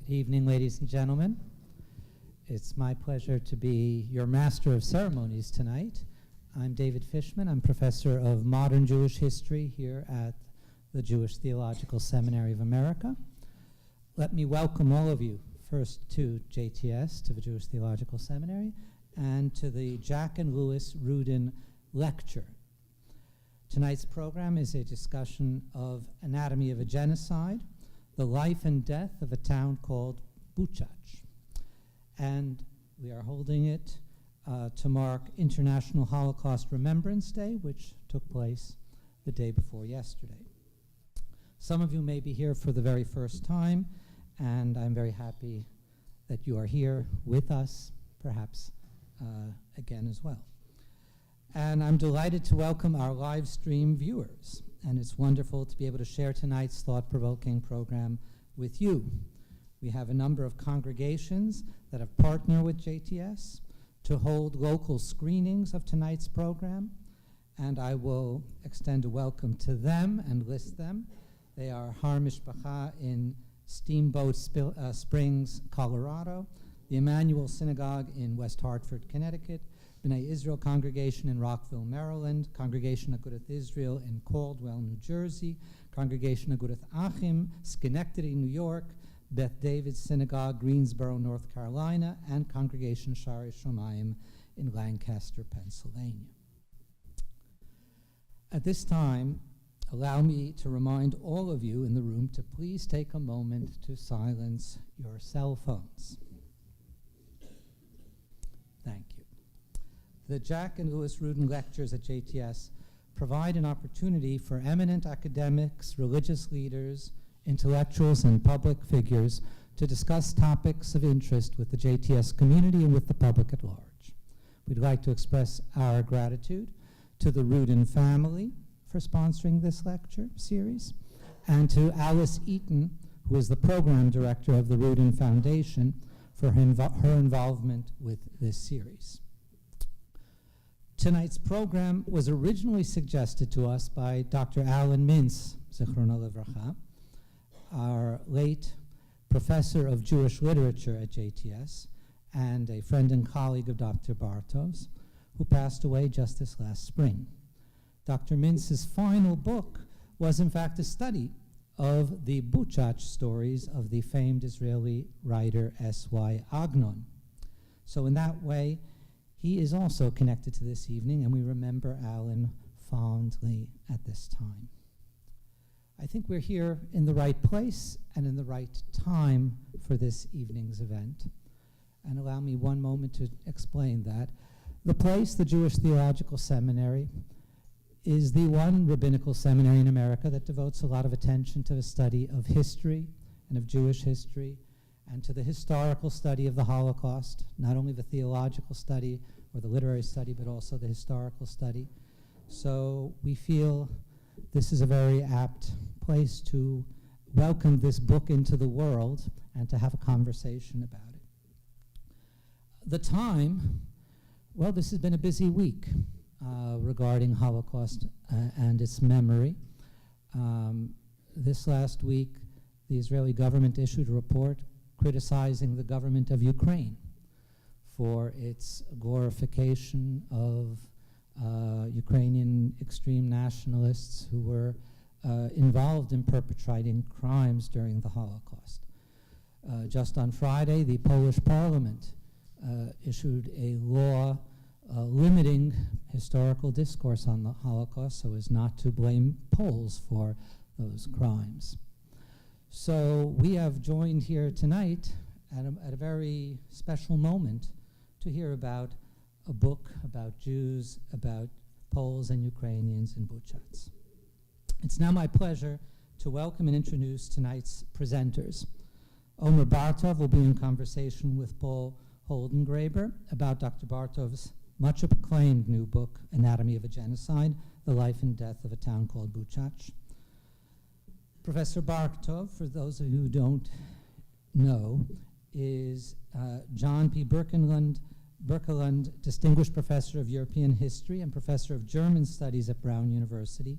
Good evening, ladies and gentlemen. It's my pleasure to be your master of ceremonies tonight. I'm David Fishman. I'm professor of modern Jewish history here at the Jewish Theological Seminary of America. Let me welcome all of you first to JTS, to the Jewish Theological Seminary, and to the Jack and Louis Rudin Lecture. Tonight's program is a discussion of Anatomy of a Genocide, the life and death of a town called Buczacz. And we are holding it to mark International Holocaust Remembrance Day, which took place the day before yesterday. Some of you may be here for the very first time, and I'm very happy that you are here with us, perhaps again as well. And I'm delighted to welcome our live stream viewers. And it's wonderful to be able to share tonight's thought-provoking program with you. We have a number of congregations that have partnered with JTS to hold local screenings of tonight's program, and I will extend a welcome to them and list them. They are Har Mishpacha in Steamboat Springs, Colorado, the Emmanuel Synagogue in West Hartford, Connecticut, B'nai Israel Congregation in Rockville, Maryland, Congregation Agudath Israel in Caldwell, New Jersey, Congregation Agudath Achim, Schenectady, New York, Beth David Synagogue, Greensboro, North Carolina, and Congregation Shari Shomayim in Lancaster, Pennsylvania. At this time, allow me to remind all of you in the room to please take a moment to silence your cell phones. Thank you. The Jack and Louis Rudin Lectures at JTS provide an opportunity for eminent academics, religious leaders, intellectuals, and public figures to discuss topics of interest with the JTS community and with the public at large. We'd like to express our gratitude to the Rudin family for sponsoring this lecture series, and to Alice Eaton, who is the program director of the Rudin Foundation, for her involvement with this series. Tonight's program was originally suggested to us by Dr. Alan Mintz, Zichrono Livracha, our late professor of Jewish literature at JTS and a friend and colleague of Dr. Bartov's, who passed away just this last spring. Dr. Mintz's final book was in fact a study of the Buczacz stories of the famed Israeli writer S.Y. Agnon. So in that way, he is also connected to this evening, and we remember Alan fondly at this time. I think we're here in the right place and in the right time for this evening's event. And allow me one moment to explain that. The place, the Jewish Theological Seminary, is the one rabbinical seminary in America that devotes a lot of attention to the study of history and of Jewish history, and to the historical study of the Holocaust, not only the theological study or the literary study, but also the historical study. So we feel this is a very apt place to welcome this book into the world and to have a conversation about it. The time, well, this has been a busy week regarding Holocaust and its memory. This last week, the Israeli government issued a report criticizing the government of Ukraine for its glorification of Ukrainian extreme nationalists who were involved in perpetrating crimes during the Holocaust. Just on Friday, the Polish parliament issued a law limiting historical discourse on the Holocaust so as not to blame Poles for those crimes. So we have joined here tonight at a very special moment to hear about a book about Jews, about Poles and Ukrainians in Buczacz. It's now my pleasure to welcome and introduce tonight's presenters. Omer Bartov will be in conversation with Paul Holdengräber about Dr. Bartov's much acclaimed new book, Anatomy of a Genocide, The Life and Death of a Town Called Buczacz. Professor Bartov, for those of you who don't know, is John P. Birkelund Distinguished Professor of European History and Professor of German Studies at Brown University.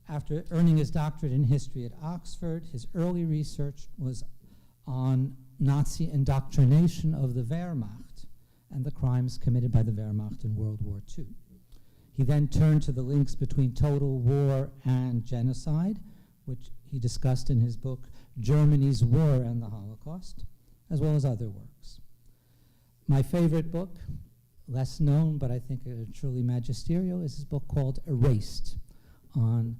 After earning his doctorate in history at Oxford, his early research was on Nazi indoctrination of the Wehrmacht and the crimes committed by the Wehrmacht in World War II. He then turned to the links between total war and genocide, which he discussed in his book, Germany's War and the Holocaust, as well as other works. My favorite book, less known, but I think truly magisterial, is his book called Erased, on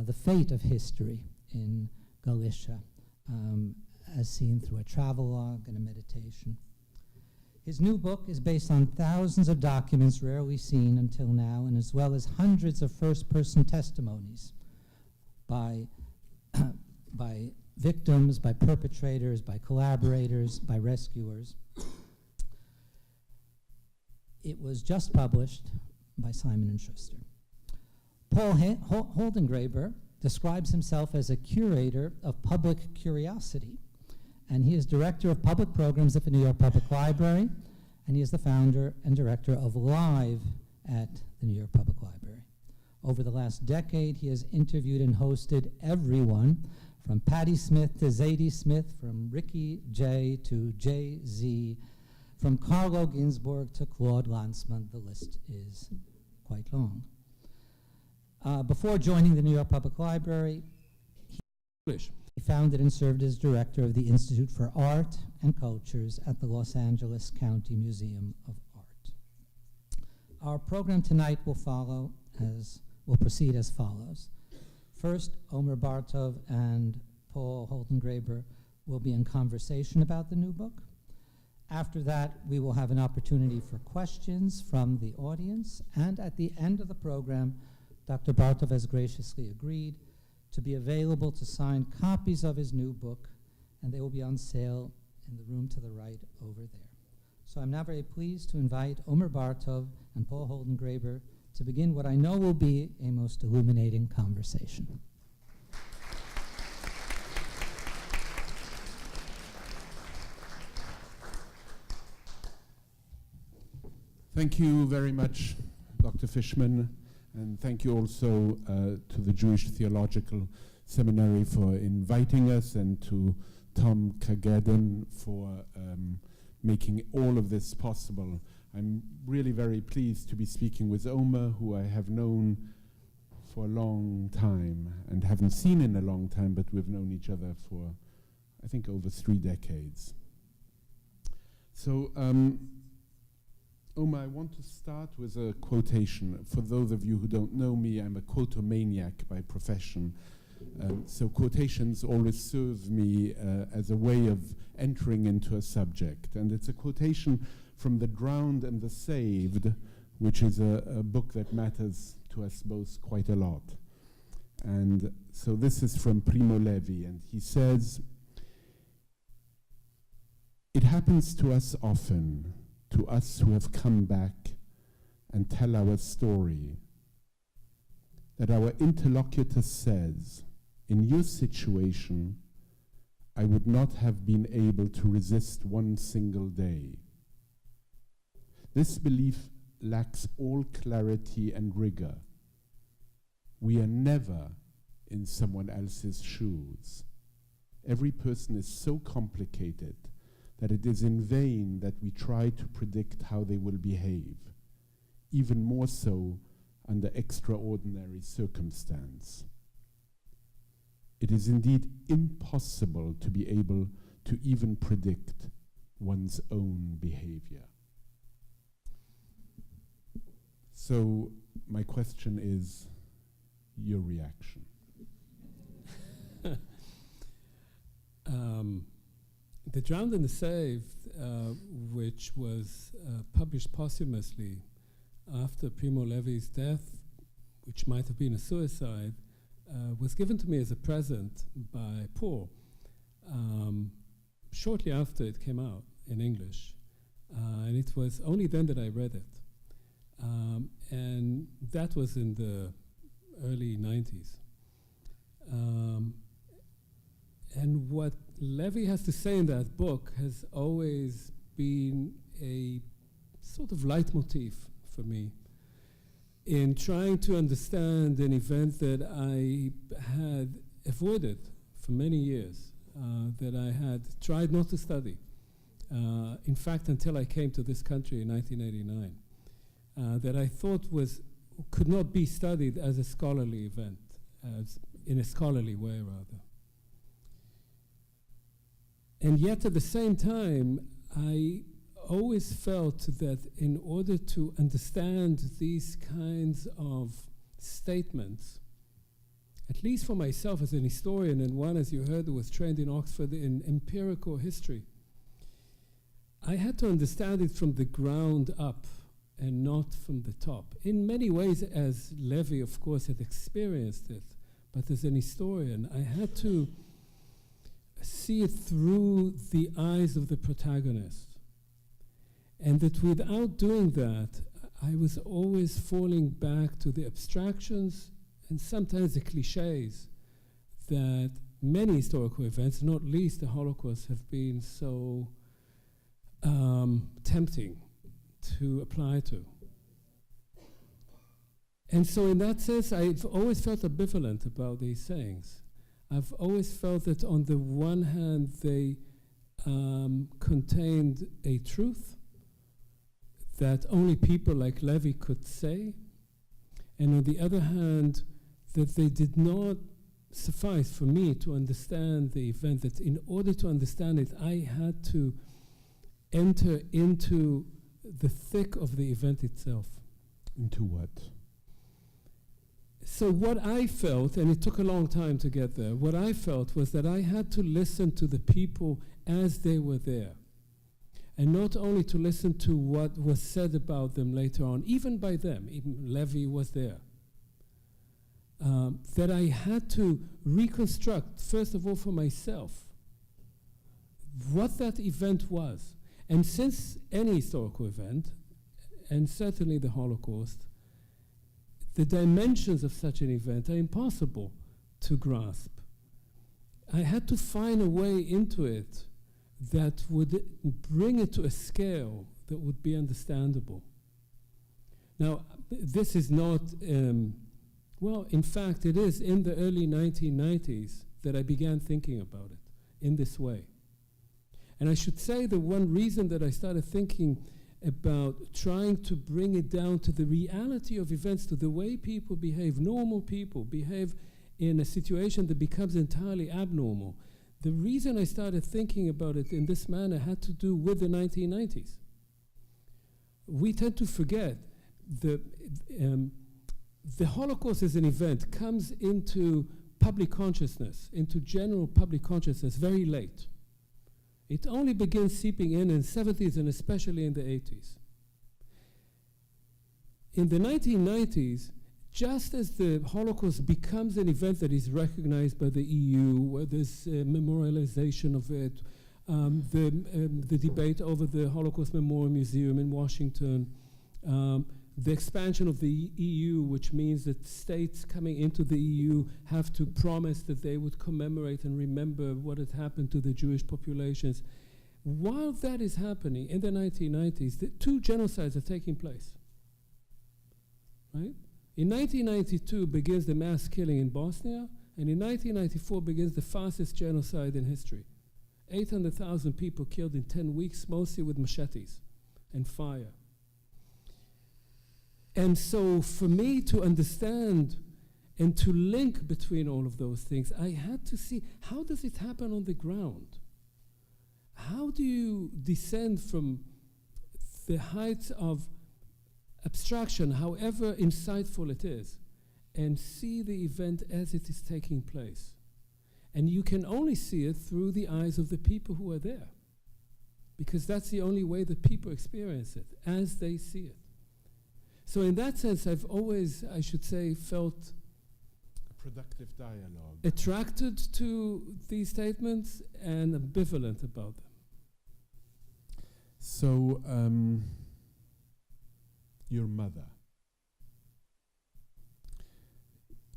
the fate of history in Galicia, as seen through a travelogue and a meditation. His new book is based on thousands of documents rarely seen until now, and as well as hundreds of first-person testimonies by victims, by perpetrators, by collaborators, by rescuers. It was just published by Simon & Schuster. Paul Holdengräber describes himself as a curator of public curiosity, and he is director of public programs at the New York Public Library, and he is the founder and director of Live at the New York Public Library. Over the last decade, he has interviewed and hosted everyone from Patti Smith to Zadie Smith, from Ricky Jay to Jay-Z, from Carlo Ginzburg to Claude Lanzmann. The list is quite long. Before joining the New York Public Library, he founded and served as director of the Institute for Art and Cultures at the Los Angeles County Museum of Art. Our program tonight will proceed as follows. First, Omer Bartov and Paul Holdengräber will be in conversation about the new book. After that, we will have an opportunity for questions from the audience, and at the end of the program, Dr. Bartov has graciously agreed to be available to sign copies of his new book, and they will be on sale in the room to the right over there. So I'm now very pleased to invite Omer Bartov and Paul Holdengräber to begin what I know will be a most illuminating conversation. Thank you very much, Dr. Fishman, and thank you also to the Jewish Theological Seminary for inviting us, and to Tom Kageden for making all of this possible. I'm really very pleased to be speaking with Omer, who I have known for a long time and haven't seen in a long time, but we've known each other for, I think, over 3 decades. So, Omer, I want to start with a quotation. For those of you who don't know me, I'm a quotomaniac by profession. So quotations always serve me as a way of entering into a subject. And it's a quotation from The Drowned and the Saved, which is a book that matters to us both quite a lot. And so this is from Primo Levi, and he says, "It happens to us often, to us who have come back and tell our story, that our interlocutor says, in your situation, I would not have been able to resist one single day. This belief lacks all clarity and rigor. We are never in someone else's shoes. Every person is so complicated that it is in vain that we try to predict how they will behave, even more so under extraordinary circumstance. It is indeed impossible to be able to even predict one's own behavior." So my question is your reaction. The Drowned and the Saved, which was published posthumously after Primo Levi's death, which might have been a suicide, was given to me as a present by Paul shortly after it came out in English. And it was only then that I read it. And that was in the early 90s. And what Levi has to say in that book has always been a sort of leitmotif for me in trying to understand an event that I had avoided for many years. that I had tried not to study. In fact, until I came to this country in 1989, that I thought could not be studied as a scholarly event, in a scholarly way, rather. And yet, at the same time, I always felt that in order to understand these kinds of statements, at least for myself as an historian, and one, as you heard, who was trained in Oxford in empirical history, I had to understand it from the ground up and not from the top. In many ways, as Levi, of course, had experienced it, but as an historian, I had to see it through the eyes of the protagonist. And that without doing that, I was always falling back to the abstractions and sometimes the cliches that many historical events, not least the Holocaust, have been so tempting to apply to. And so in that sense, I've always felt ambivalent about these sayings. I've always felt that on the one hand, they contained a truth that only people like Levi could say, and on the other hand, that they did not suffice for me to understand the event, that in order to understand it, I had to enter into the thick of the event itself. Into what? So what I felt, and it took a long time to get there, what I felt was that I had to listen to the people as they were there. And not only to listen to what was said about them later on, even by them, even Levi was there. That I had to reconstruct, first of all for myself, what that event was. And since any historical event, and certainly the Holocaust, the dimensions of such an event are impossible to grasp. I had to find a way into it that would bring it to a scale that would be understandable. Now, this is not, well, in fact, it is in the early 1990s that I began thinking about it in this way. And I should say the one reason that I started thinking about trying to bring it down to the reality of events, to the way people behave, normal people behave in a situation that becomes entirely abnormal. The reason I started thinking about it in this manner had to do with the 1990s. We tend to forget the Holocaust as an event comes into public consciousness, into general public consciousness very late. It only begins seeping in the 70s and especially in the 80s. In the 1990s, just as the Holocaust becomes an event that is recognized by the EU, where there's memorialization of it, the debate over the Holocaust Memorial Museum in Washington, the expansion of the EU, which means that states coming into the EU have to promise that they would commemorate and remember what had happened to the Jewish populations. While that is happening in the 1990s, the two genocides are taking place, right? In 1992 begins the mass killing in Bosnia, and in 1994 begins the fastest genocide in history. 800,000 people killed in 10 weeks, mostly with machetes and fire. And so for me to understand and to link between all of those things, I had to see, how does it happen on the ground? How do you descend from the heights of abstraction, however insightful it is, and see the event as it is taking place? And you can only see it through the eyes of the people who are there, because that's the only way that people experience it, as they see it. So in that sense, I've always, I should say, felt a productive dialogue, attracted to these statements and ambivalent about them. So, your mother,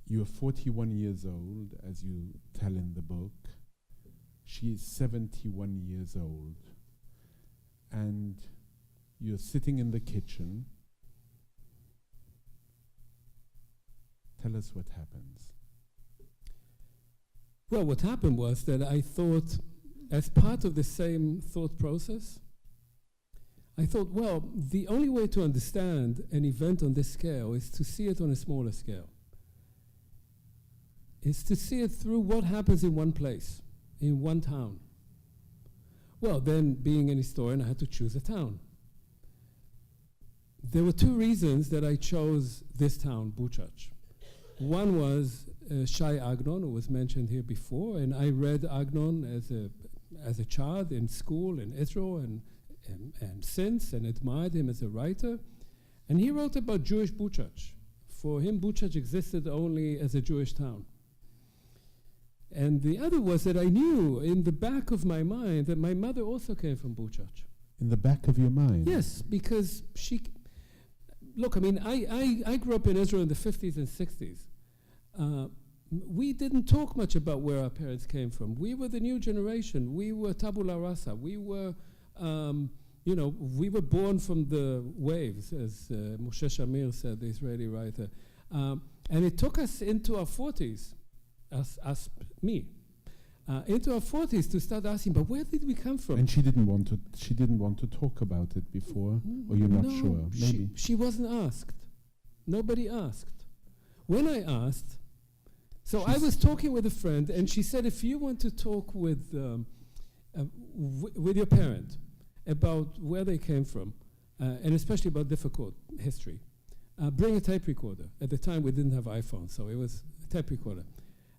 you're 41 years old, as you tell in the book. She is 71 years old. And you're sitting in the kitchen. Tell us what happens. Well, what happened was that I thought, as part of the same thought process, I thought, well, the only way to understand an event on this scale is to see it on a smaller scale. Is to see it through what happens in one place, in one town. Well, then, being an historian, I had to choose a town. There were two reasons that I chose this town, Buczacz. One was Shai Agnon, who was mentioned here before, and I read Agnon as a child in school in Israel and since, and admired him as a writer. And he wrote about Jewish Buczacz. For him, Buczacz existed only as a Jewish town. And the other was that I knew in the back of my mind that my mother also came from Buczacz. In the back of your mind? Yes, because look, I mean, I grew up in Israel in the 50s and 60s. We didn't talk much about where our parents came from. We were the new generation. We were tabula rasa. We were, we were born from the waves, as Moshe Shamir said, the Israeli writer. And it took us into our 40s, into our 40s to start asking, but where did we come from? And she didn't want to talk about it before, or you're not sure? Maybe. She wasn't asked. Nobody asked. When I asked, so I was talking with a friend, and she said, if you want to talk with your parent about where they came from, and especially about difficult history, bring a tape recorder. At the time, we didn't have iPhones, so it was a tape recorder.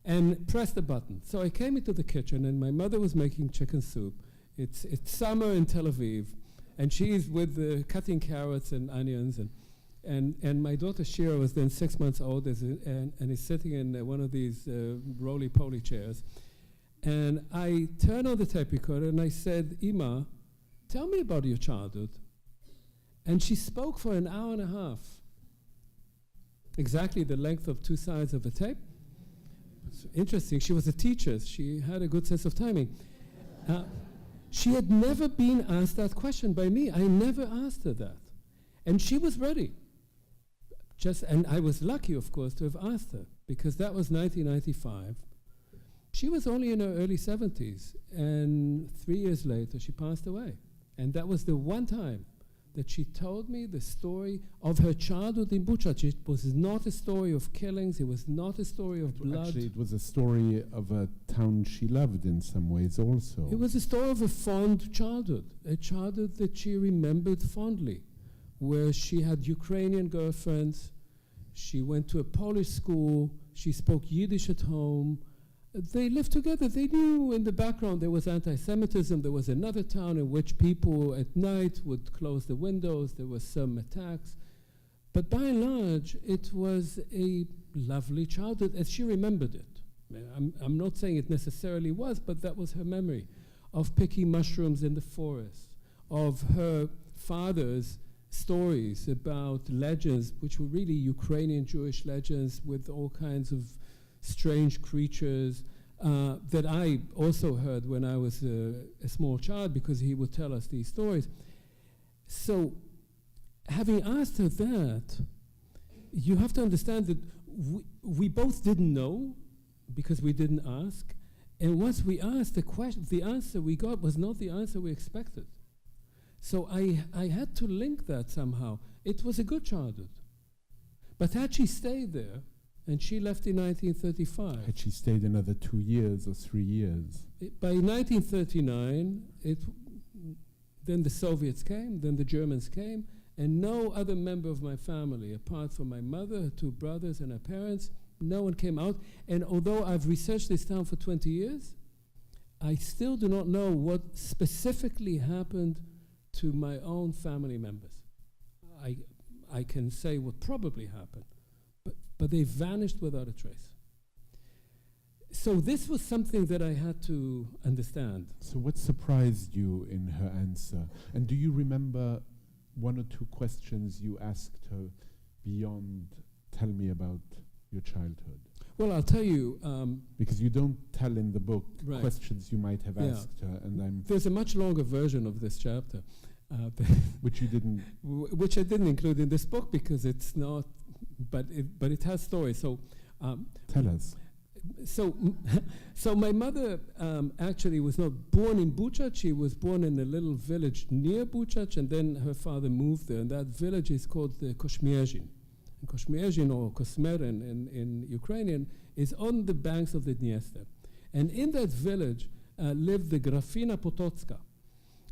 And press the button. So I came into the kitchen, and my mother was making chicken soup. It's summer in Tel Aviv, and she's with cutting carrots and onions, and my daughter Shira was then 6 months old, and is sitting in one of these roly-poly chairs. And I turned on the tape recorder, and I said, Ima, tell me about your childhood. And she spoke for an hour and a half, exactly the length of two sides of a tape. Interesting. She was a teacher. She had a good sense of timing. She had never been asked that question by me. I never asked her that. And she was ready. And I was lucky, of course, to have asked her, because that was 1995. She was only in her early 70s, and 3 years later, she passed away. And that was the one time that she told me the story of her childhood in Buczacz. It was not a story of killings. It was not a story of blood. Actually, it was a story of a town she loved in some ways also. It was a story of a fond childhood, a childhood that she remembered fondly, where she had Ukrainian girlfriends. She went to a Polish school. She spoke Yiddish at home. They lived together. They knew in the background there was anti-Semitism. There was another town in which people at night would close the windows. There were some attacks. But by and large, it was a lovely childhood as she remembered it. I'm not saying it necessarily was, but that was her memory of picking mushrooms in the forest, of her father's stories about legends, which were really Ukrainian Jewish legends with all kinds of strange creatures that I also heard when I was a small child, because he would tell us these stories. So, having asked her that, you have to understand that we both didn't know because we didn't ask, and once we asked, the answer we got was not the answer we expected. So I had to link that somehow. It was a good childhood. But had she stayed there, and she left in 1935. Had she stayed another 2 years or 3 years? By 1939, then the Soviets came, then the Germans came, and no other member of my family, apart from my mother, her two brothers, and her parents, no one came out. And although I've researched this town for 20 years, I still do not know what specifically happened to my own family members. I can say what probably happened, but they vanished without a trace. So this was something that I had to understand. So what surprised you in her answer? And do you remember one or two questions you asked her beyond, tell me about your childhood? Well, I'll tell you. Because you don't tell in the book right. questions you might have asked her, and there's a much longer version of this chapter. Which you didn't... which I didn't include in this book because it's not, but it has stories. So tell us. So my mother actually was not born in Buczacz. She was born in a little village near Buczacz, and then her father moved there. And that village is called the Kośmierzyn. And Kośmierzyn, or Kosmeren in Ukrainian, is on the banks of the Dniester. And in that village lived the Grafina Potocka.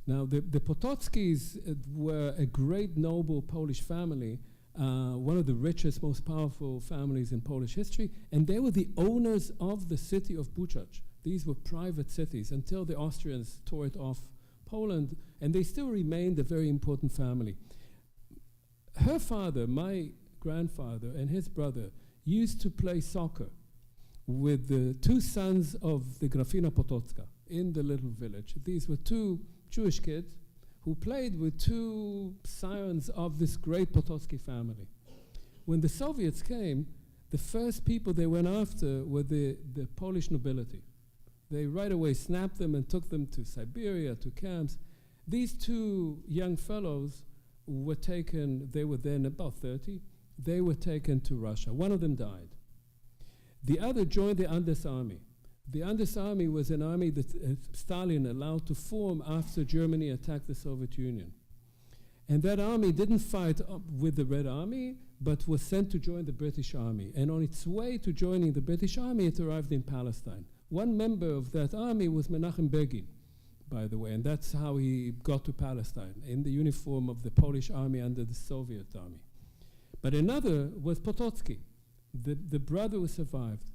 Now, the Potockis were a great noble Polish family, one of the richest, most powerful families in Polish history, and they were the owners of the city of Buczacz. These were private cities until the Austrians tore it off Poland, and they still remained a very important family. Her father, my grandfather, and his brother used to play soccer with the two sons of the Grafina Potocka in the little village. These were two Jewish kids who played with two scions of this great Potocki family. When the Soviets came, the first people they went after were the Polish nobility. They right away snapped them and took them to Siberia, to camps. These two young fellows were taken, they were then about 30, they were taken to Russia. One of them died. The other joined the Andes Army. The Andes Army was an army that Stalin allowed to form after Germany attacked the Soviet Union. And that army didn't fight with the Red Army, but was sent to join the British Army. And on its way to joining the British Army, it arrived in Palestine. One member of that army was Menachem Begin, by the way, and that's how he got to Palestine, in the uniform of the Polish army under the Soviet army. But another was Potocki, the brother who survived.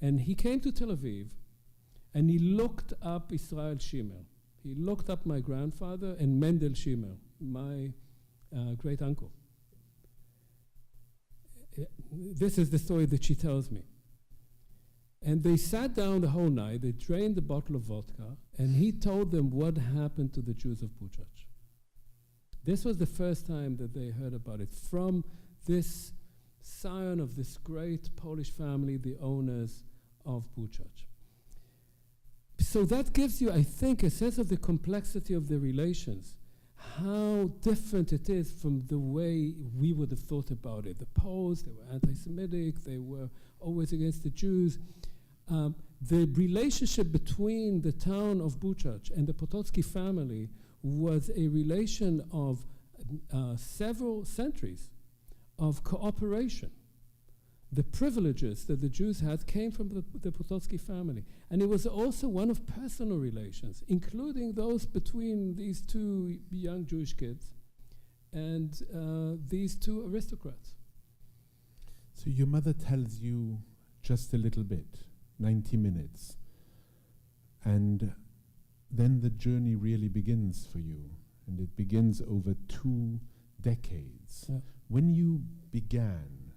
And he came to Tel Aviv, and he looked up Israel Shimel. He looked up my grandfather and Mendel Shimel, my great uncle. This is the story that she tells me. And they sat down the whole night, they drained a bottle of vodka, and he told them what happened to the Jews of Buczacz. This was the first time that they heard about it from this scion of this great Polish family, the owners of Buczacz. So that gives you, I think, a sense of the complexity of the relations, how different it is from the way we would have thought about it. The Poles, they were anti-Semitic, they were always against the Jews. The relationship between the town of Buczacz and the Potocki family was a relation of several centuries of cooperation. The privileges that the Jews had came from the Potocki family. And it was also one of personal relations, including those between these two young Jewish kids and these two aristocrats. So your mother tells you just a little bit, 90 minutes. And then the journey really begins for you. And it begins over 2 decades. Yeah. When you began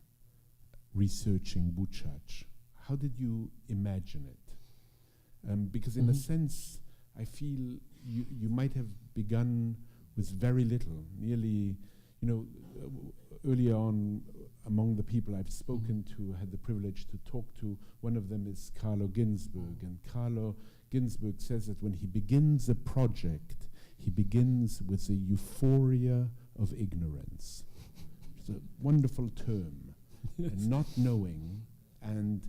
researching Buczacz, how did you imagine it? Because in a sense, I feel you might have begun with very little, nearly, earlier on among the people I've spoken to, had the privilege to talk to, one of them is Carlo Ginzburg, and Carlo Ginzburg says that when he begins a project, he begins with the euphoria of ignorance. It's a wonderful term. Yes. And not knowing, and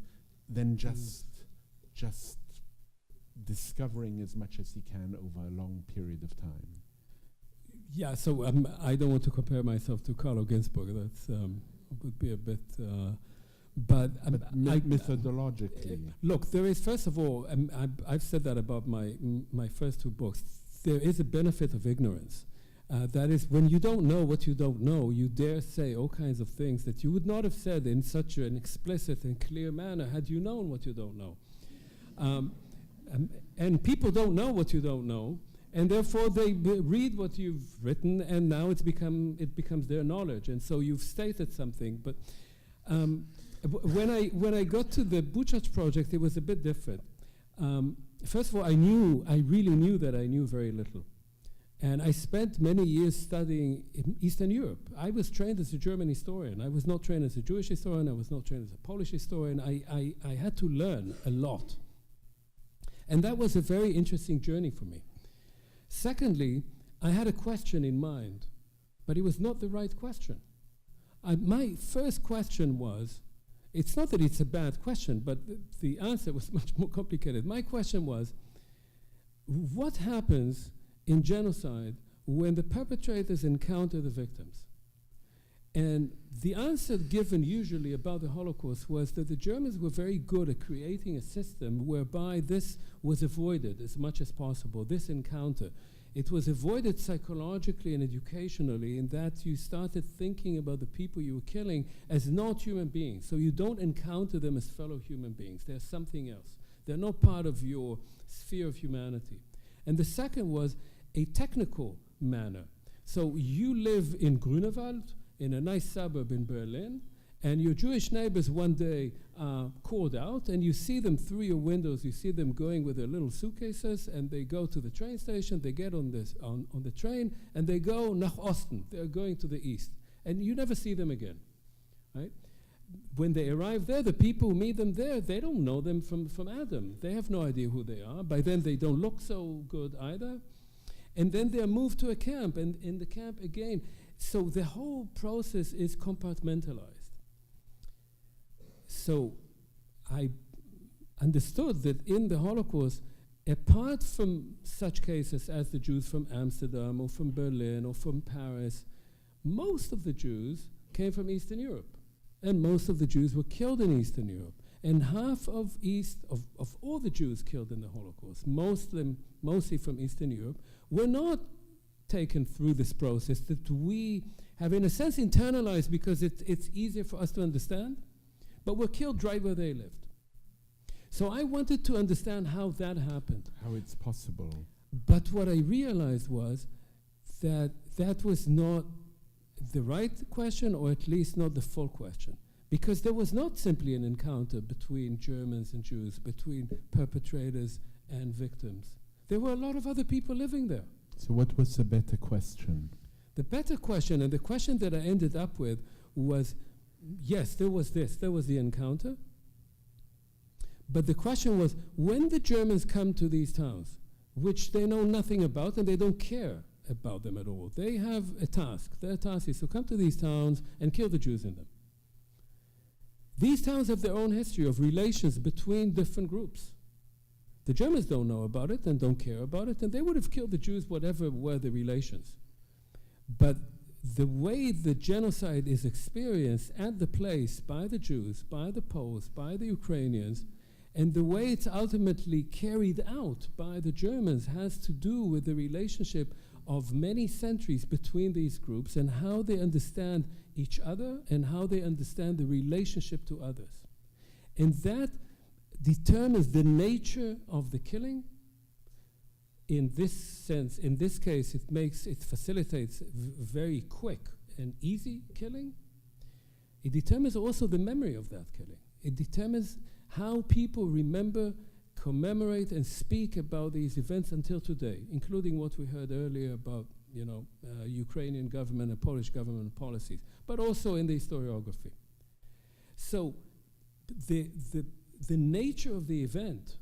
then just discovering as much as he can over a long period of time. Yeah, so I don't want to compare myself to Carlo Ginzburg. That's would be a bit, but methodologically. Look, there is, first of all, I've said that about my first 2 books. There is a benefit of ignorance. That is, when you don't know what you don't know, you dare say all kinds of things that you would not have said in such an explicit and clear manner had you known what you don't know. And people don't know what you don't know, and therefore they read what you've written, and now it becomes their knowledge. And so you've stated something. But when I got to the Buczacz project, it was a bit different. First of all, I really knew that I knew very little. And I spent many years studying in Eastern Europe. I was trained as a German historian. I was not trained as a Jewish historian. I was not trained as a Polish historian. I had to learn a lot. And that was a very interesting journey for me. Secondly, I had a question in mind, but it was not the right question. My first question was, It's not that it's a bad question, but the answer was much more complicated. My question was, what happens in genocide when the perpetrators encounter the victims? And the answer given usually about the Holocaust was that the Germans were very good at creating a system whereby this was avoided as much as possible, this encounter. It was avoided psychologically and educationally in that you started thinking about the people you were killing as not human beings. So you don't encounter them as fellow human beings. They're something else. They're not part of your sphere of humanity. And the second was a technical manner. So you live in Grunewald, in a nice suburb in Berlin, and your Jewish neighbors one day are called out, and you see them through your windows. You see them going with their little suitcases, and they go to the train station. They get on the train, and they go nach Osten. They're going to the east, and you never see them again, right? When they arrive there, the people who meet them there, they don't know them from Adam. They have no idea who they are. By then, they don't look so good either. And then they're moved to a camp, and in the camp again. So the whole process is compartmentalized. So I understood that in the Holocaust, apart from such cases as the Jews from Amsterdam or from Berlin or from Paris, most of the Jews came from Eastern Europe. And most of the Jews were killed in Eastern Europe. And half of all the Jews killed in the Holocaust, mostly from Eastern Europe, were not taken through this process that we have in a sense internalized because it's easier for us to understand, but were killed right where they lived. So I wanted to understand how that happened. How it's possible. But what I realized was that that was not the right question, or at least not the full question. Because there was not simply an encounter between Germans and Jews, between perpetrators and victims. There were a lot of other people living there. So what was the better question? The better question, and the question that I ended up with, was, yes, there was the encounter. But the question was, when the Germans come to these towns, which they know nothing about and they don't care about them at all, they have a task. Their task is to come to these towns and kill the Jews in them. These towns have their own history of relations between different groups. The Germans don't know about it and don't care about it, and they would have killed the Jews whatever were the relations. But the way the genocide is experienced at the place by the Jews, by the Poles, by the Ukrainians, and the way it's ultimately carried out by the Germans has to do with the relationship of many centuries between these groups and how they understand each other and how they understand the relationship to others. And that determines the nature of the killing. In this sense, in this case, it facilitates very quick and easy killing. It determines also the memory of that killing. It determines how people remember, commemorate, and speak about these events until today, including what we heard earlier about, Ukrainian government and Polish government policies, but also in the historiography. So the nature of the event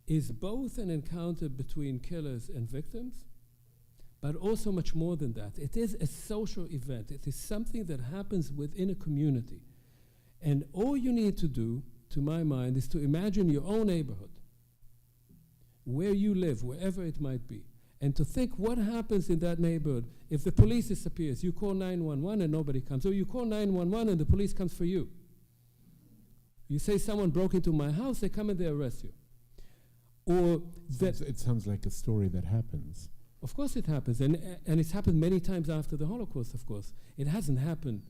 is both an encounter between killers and victims, but also much more than that. It is a social event. It is something that happens within a community. And all you need to do, to my mind, is to imagine your own neighborhood, where you live, wherever it might be, and to think what happens in that neighborhood if the police disappears. You call 911 and nobody comes, or you call 911 and the police comes for you. You say someone broke into my house, they come and they arrest you. Or that it sounds like a story that happens. Of course it happens, and it's happened many times after the Holocaust, of course. It hasn't happened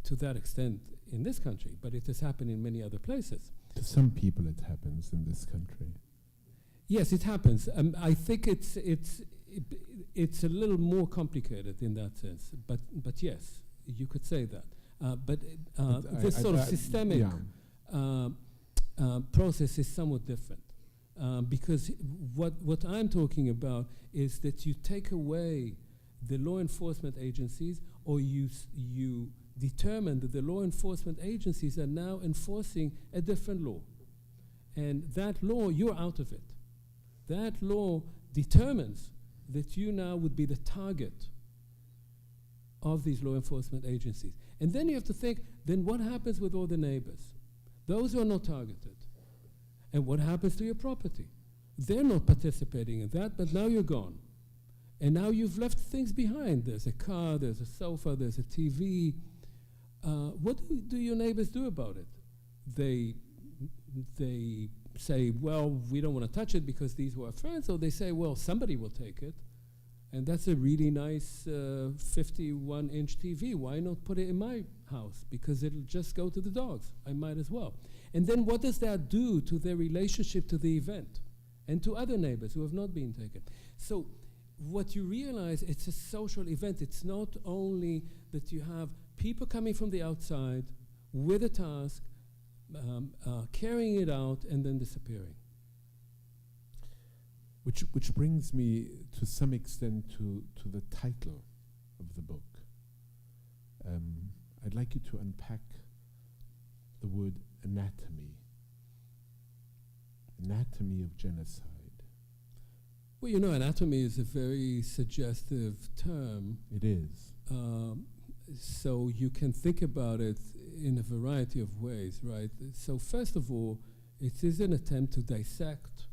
to that extent in this country, but it has happened in many other places. To some people it happens in this country. Yes, it happens. I think it's a little more complicated in that sense, but yes, you could say that. But this sort of systemic process is somewhat different. Because what I'm talking about is that you take away the law enforcement agencies, or you determine that the law enforcement agencies are now enforcing a different law. And that law, you're out of it. That law determines that you now would be the target of these law enforcement agencies. And then you have to think, then what happens with all the neighbors? Those who are not targeted. And what happens to your property? They're not participating in that, but now you're gone. And now you've left things behind. There's a car, there's a sofa, there's a TV. What do your neighbors do about it? They say, well, we don't want to touch it because these were our friends, or they say, well, somebody will take it. And that's a really nice 51-inch TV. Why not put it in my house? Because it'll just go to the dogs. I might as well. And then what does that do to their relationship to the event and to other neighbors who have not been taken? So what you realize, it's a social event. It's not only that you have people coming from the outside with a task, carrying it out, and then disappearing. Which brings me to some extent to the title of the book. I'd like you to unpack the word anatomy. Anatomy of genocide. Well, you know, anatomy is a very suggestive term. It is. So you can think about it in a variety of ways, right? So first of all, it is an attempt to dissect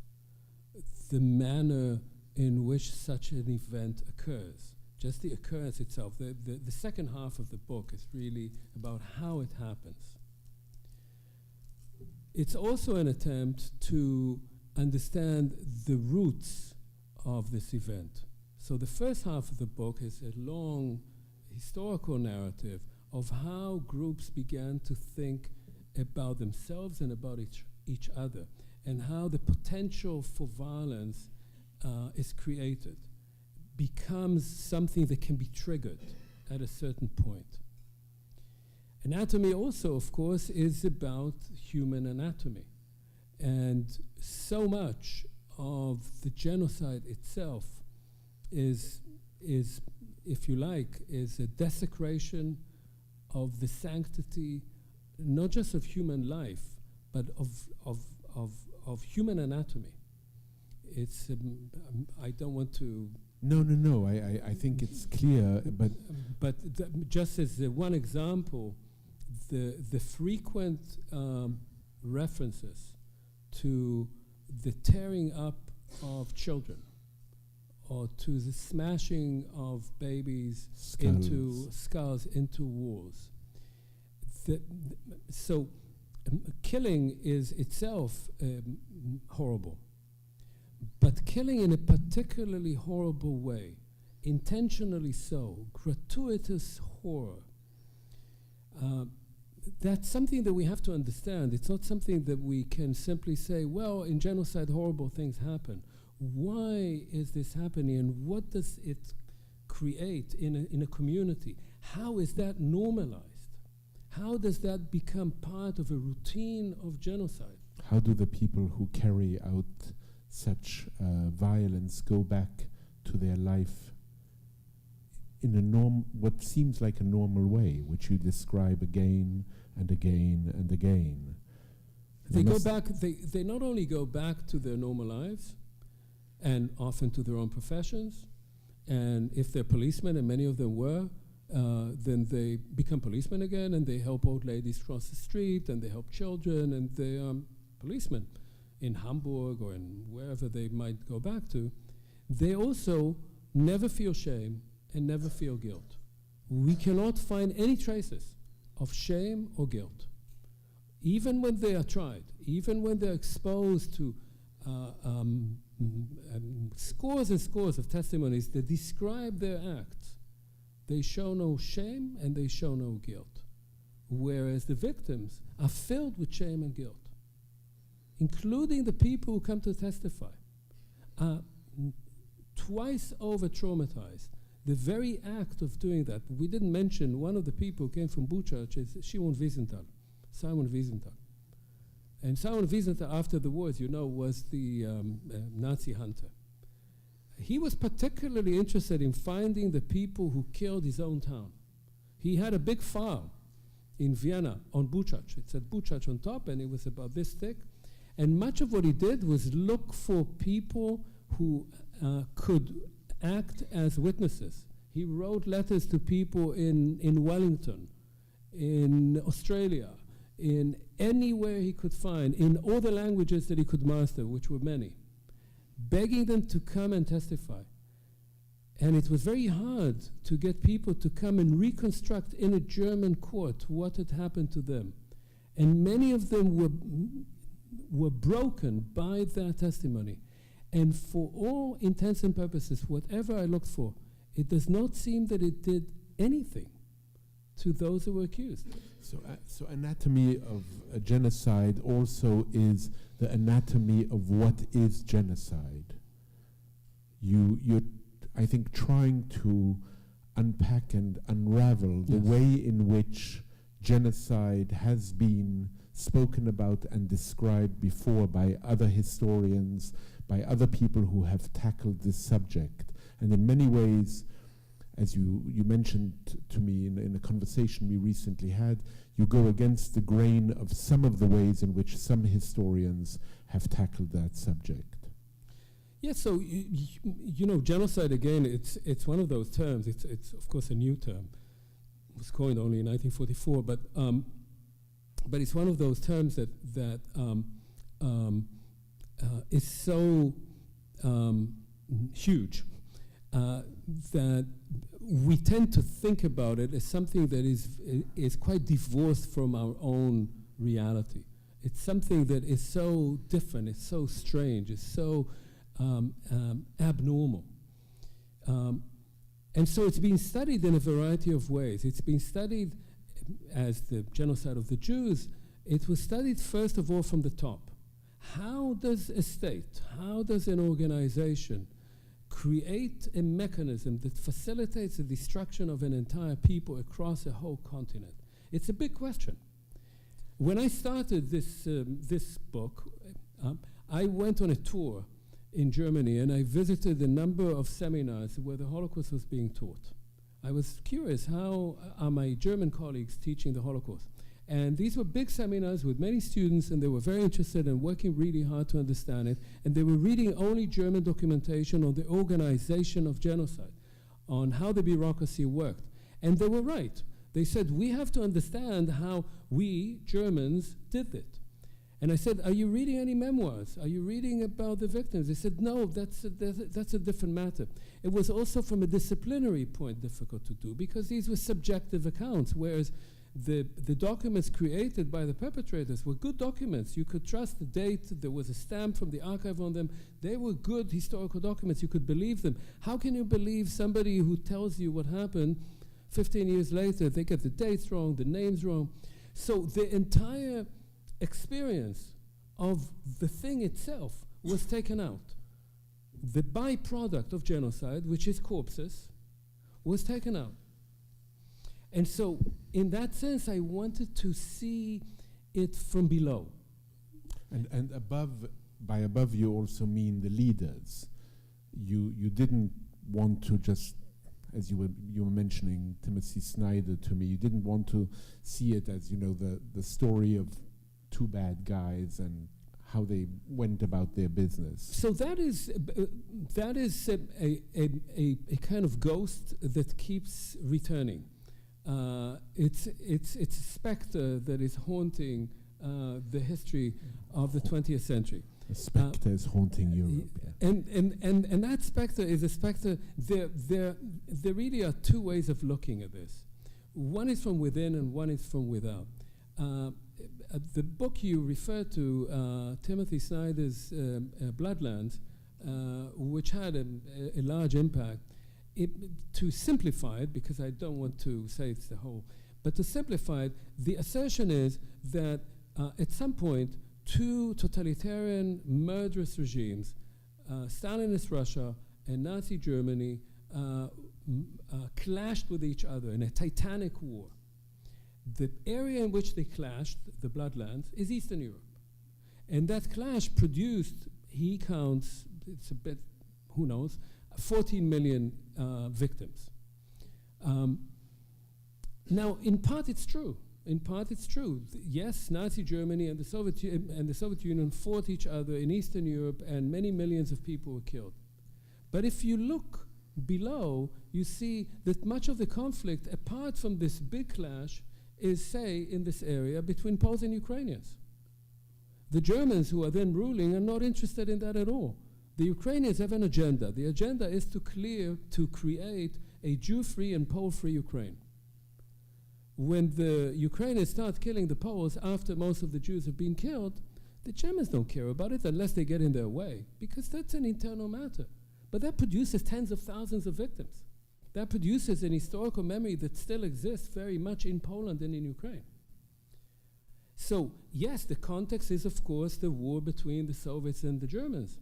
the manner in which such an event occurs. Just the occurrence itself. The second half of the book is really about how it happens. It's also an attempt to understand the roots of this event. So the first half of the book is a long historical narrative of how groups began to think about themselves and about each other, and how the potential for violence is created, becomes something that can be triggered at a certain point. Anatomy also, of course, is about human anatomy. And so much of the genocide itself is, if you like, is a desecration of the sanctity, not just of human life, but of human anatomy. It's, I don't want to... No, I think it's clear, but just as one example, the frequent references to the tearing up of children, or to the smashing of babies into skulls, into walls. So killing is itself horrible, but killing in a particularly horrible way, intentionally so, gratuitous horror, that's something that we have to understand. It's not something that we can simply say, well, in genocide horrible things happen. Why is this happening, and what does it create in a community? How is that normalized? How does that become part of a routine of genocide? How do the people who carry out such violence go back to their life in a what seems like a normal way, which you describe again and again and again? They go back. They not only go back to their normal lives, and often to their own professions, and if they're policemen, and many of them were, then they become policemen again, and they help old ladies cross the street, and they help children, and they are policemen in Hamburg or in wherever they might go back to. They also never feel shame and never feel guilt. We cannot find any traces of shame or guilt. Even when they are tried, even when they're exposed to scores and scores of testimonies that describe their acts, they show no shame and they show no guilt. Whereas the victims are filled with shame and guilt, including the people who come to testify, are twice over traumatized. The very act of doing that, we didn't mention one of the people who came from Buczacz is Simon Wiesenthal. And Simon Wiesenthal, after the war, as you know, was the Nazi hunter. He was particularly interested in finding the people who killed his own town. He had a big farm in Vienna on Buczacz. It said Buczacz on top, and it was about this thick. And much of what he did was look for people who could act as witnesses. He wrote letters to people in Wellington, in Australia, in anywhere he could find, in all the languages that he could master, which were many, begging them to come and testify. And it was very hard to get people to come and reconstruct in a German court what had happened to them. And many of them were broken by their testimony. And for all intents and purposes, whatever I looked for, it does not seem that it did anything to those who were accused. So anatomy of a genocide also is the anatomy of what is genocide. You're, I think, trying to unpack and unravel the way in which genocide has been spoken about and described before by other historians, by other people who have tackled this subject. And in many ways, as you mentioned to me in a conversation we recently had, you go against the grain of some of the ways in which some historians have tackled that subject. Yes, so you know, genocide again. It's one of those terms. It's of course a new term. It was coined only in 1944, but it's one of those terms that is so huge that we tend to think about it as something that is quite divorced from our own reality. It's something that is so different. It's so strange. It's so abnormal. And so it's been studied in a variety of ways. It's been studied as the genocide of the Jews. It was studied first of all from the top. How does a state, how does an organization create a mechanism that facilitates the destruction of an entire people across a whole continent? It's a big question. When I started this book, I went on a tour in Germany, and I visited a number of seminars where the Holocaust was being taught. I was curious, how are my German colleagues teaching the Holocaust? And these were big seminars with many students, and they were very interested and working really hard to understand it. And they were reading only German documentation on the organization of genocide, on how the bureaucracy worked. And they were right. They said, we have to understand how we, Germans, did it. And I said, are you reading any memoirs? Are you reading about the victims? They said, no, that's a different matter. It was also from a disciplinary point difficult to do, because these were subjective accounts, whereas the documents created by the perpetrators were good documents. You could trust the date. There was a stamp from the archive on them. They were good historical documents. You could believe them. How can you believe somebody who tells you what happened 15 years later? They get the dates wrong, the names wrong. So the entire experience of the thing itself was taken out. The byproduct of genocide, which is corpses, was taken out. And so, in that sense, I wanted to see it from below. And by above you also mean the leaders. You didn't want to just, as you were mentioning Timothy Snyder to me, you didn't want to see it as, the story of two bad guys and how they went about their business. So that is a kind of ghost that keeps returning. It's a spectre that is haunting the history of the 20th century. A spectre is haunting Europe. And that spectre is a spectre. There really are two ways of looking at this. One is from within and one is from without. The book you refer to, Timothy Snyder's Bloodlands, which had a large impact, to simplify it, because I don't want to say it's the whole, but to simplify it, the assertion is that at some point, two totalitarian, murderous regimes, Stalinist Russia and Nazi Germany, clashed with each other in a titanic war. The area in which they clashed, the Bloodlands, is Eastern Europe. And that clash produced, he counts, it's a bit, who knows, 14 million victims. Now, in part it's true. In part it's true. Yes, Nazi Germany and the Soviet Union fought each other in Eastern Europe, and many millions of people were killed. But if you look below, you see that much of the conflict, apart from this big clash, is, say, in this area between Poles and Ukrainians. The Germans, who are then ruling, are not interested in that at all. The Ukrainians have an agenda. The agenda is to create a Jew-free and Pole-free Ukraine. When the Ukrainians start killing the Poles after most of the Jews have been killed, the Germans don't care about it unless they get in their way, because that's an internal matter. But that produces tens of thousands of victims. That produces an historical memory that still exists very much in Poland and in Ukraine. So, yes, the context is, of course, the war between the Soviets and the Germans.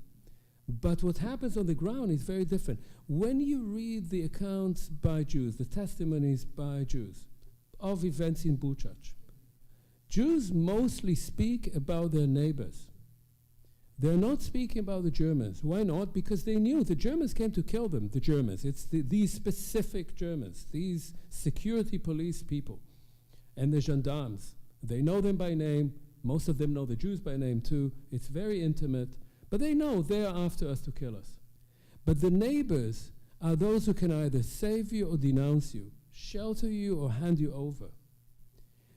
But what happens on the ground is very different. When you read the accounts by Jews, the testimonies by Jews of events in Buczacz, Jews mostly speak about their neighbors. They're not speaking about the Germans. Why not? Because they knew the Germans came to kill them, the Germans. It's these specific Germans, these security police people, and the gendarmes. They know them by name. Most of them know the Jews by name too. It's very intimate. But they know they're after us to kill us. But the neighbors are those who can either save you or denounce you, shelter you or hand you over.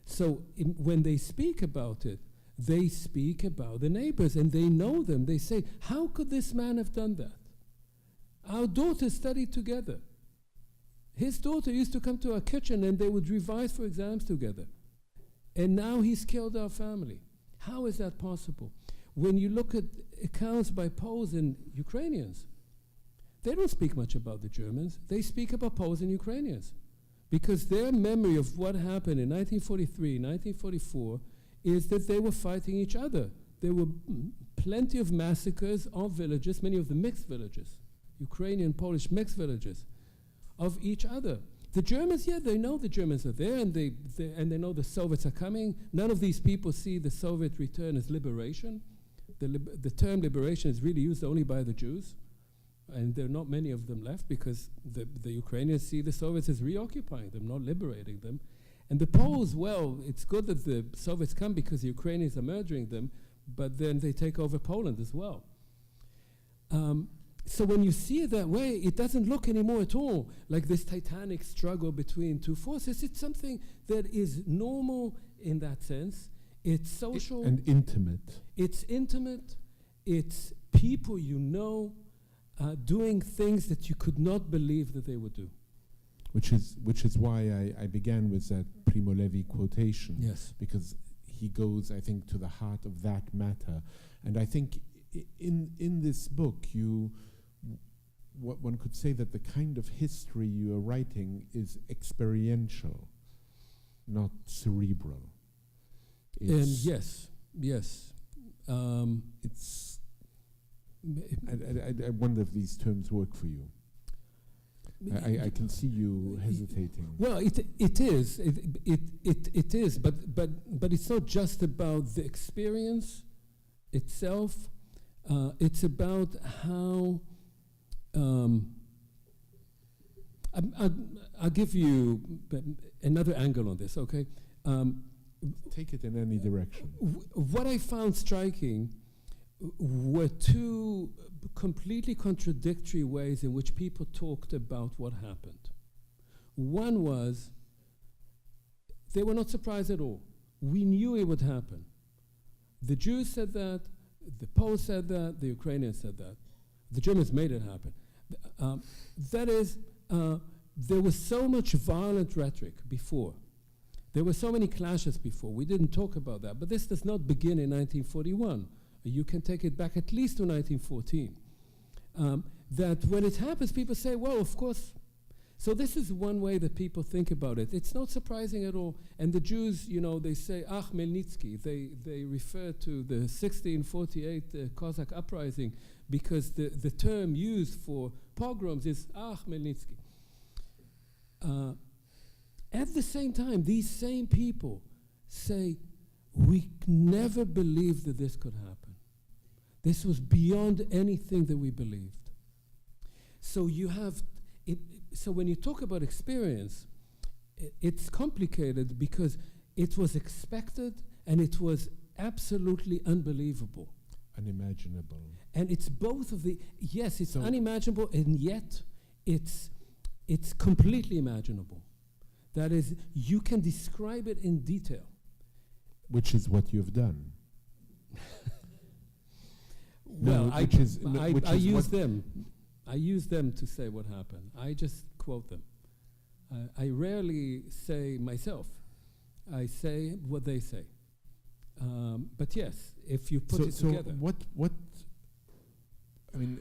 So when they speak about it, they speak about the neighbors, and they know them. They say, how could this man have done that? Our daughters studied together. His daughter used to come to our kitchen and they would revise for exams together. And now he's killed our family. How is that possible? When you look at accounts by Poles and Ukrainians, they don't speak much about the Germans. They speak about Poles and Ukrainians, because their memory of what happened in 1943, 1944, is that they were fighting each other. There were plenty of massacres of villages, many of the mixed villages, Ukrainian, Polish mixed villages, of each other. The Germans, yeah, they know the Germans are there, and they know the Soviets are coming. None of these people see the Soviet return as liberation. The term liberation is really used only by the Jews, and there are not many of them left, because the Ukrainians see the Soviets as reoccupying them, not liberating them. And the Poles, well, it's good that the Soviets come because the Ukrainians are murdering them, but then they take over Poland as well. So when you see it that way, it doesn't look anymore at all like this titanic struggle between two forces. It's something that is normal in that sense. It's social. And intimate. It's intimate. It's people you know doing things that you could not believe that they would do. Which is why I began with that Primo Levi quotation. Yes. Because he goes, I think, to the heart of that matter. And I think in this book, what one could say that the kind of history you are writing is experiential, not cerebral. Yes. It's. I wonder if these terms work for you. I can see you hesitating. Well, it is. It is, but it's not just about the experience itself. It's about how. I'll give you another angle on this, okay? Take it in any direction. What I found striking were two completely contradictory ways in which people talked about what happened. One was, they were not surprised at all. We knew it would happen. The Jews said that, the Poles said that, the Ukrainians said that. The Germans made it happen. That is, there was so much violent rhetoric before. There were so many clashes before. We didn't talk about that. But this does not begin in 1941. You can take it back at least to 1914. That when it happens, people say, well, of course. So this is one way that people think about it. It's not surprising at all. And the Jews, they say, Khmelnytsky. They refer to the 1648 Cossack uprising because the term used for pogroms is Khmelnytsky. At the same time, these same people say, we never believed that this could happen. This was beyond anything that we believed. So you have it. So when you talk about experience, it's complicated because it was expected and it was absolutely unbelievable. Unimaginable. And it's both of the, yes, it's unimaginable, and yet it's completely imaginable. That is, you can describe it in detail. Which is what you've done. Well, No, I use them. I use them to say what happened. I just quote them. I rarely say myself. I say what they say. But yes, if you put it together. What, I mean,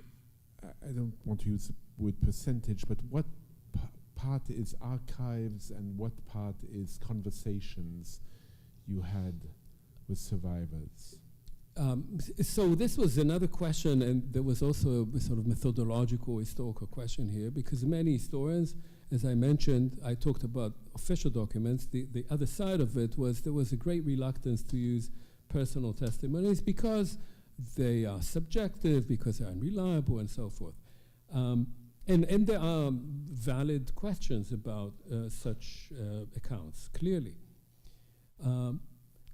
I don't want to use the word percentage, but what part is archives and what part is conversations you had with survivors? So this was another question, and there was also a sort of methodological, historical question here, because many historians, as I mentioned, I talked about official documents. The other side of it was there was a great reluctance to use personal testimonies because they are subjective, because they're unreliable, and so forth. And there are valid questions about such accounts, clearly.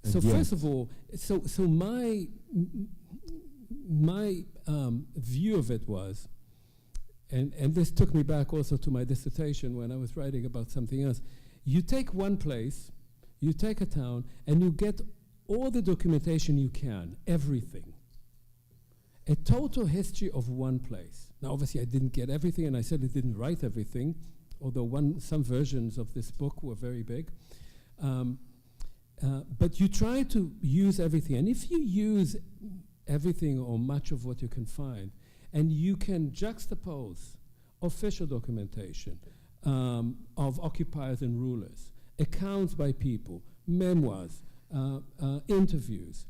So first of all, so my view of it was, and this took me back also to my dissertation when I was writing about something else. You take one place, you take a town, and you get all the documentation you can, everything. A total history of one place. Now, obviously, I didn't get everything, and I certainly didn't write everything, although some versions of this book were very big. But you try to use everything. And if you use everything or much of what you can find, and you can juxtapose official documentation of occupiers and rulers, accounts by people, memoirs, interviews,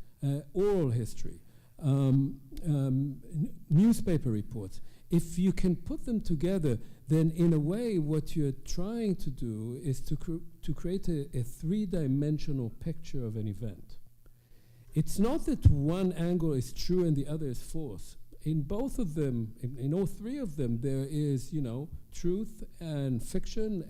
oral history, newspaper reports, if you can put them together, then in a way what you're trying to do is to create a three-dimensional picture of an event. It's not that one angle is true and the other is false. In both of them, in all three of them, there is, truth and fiction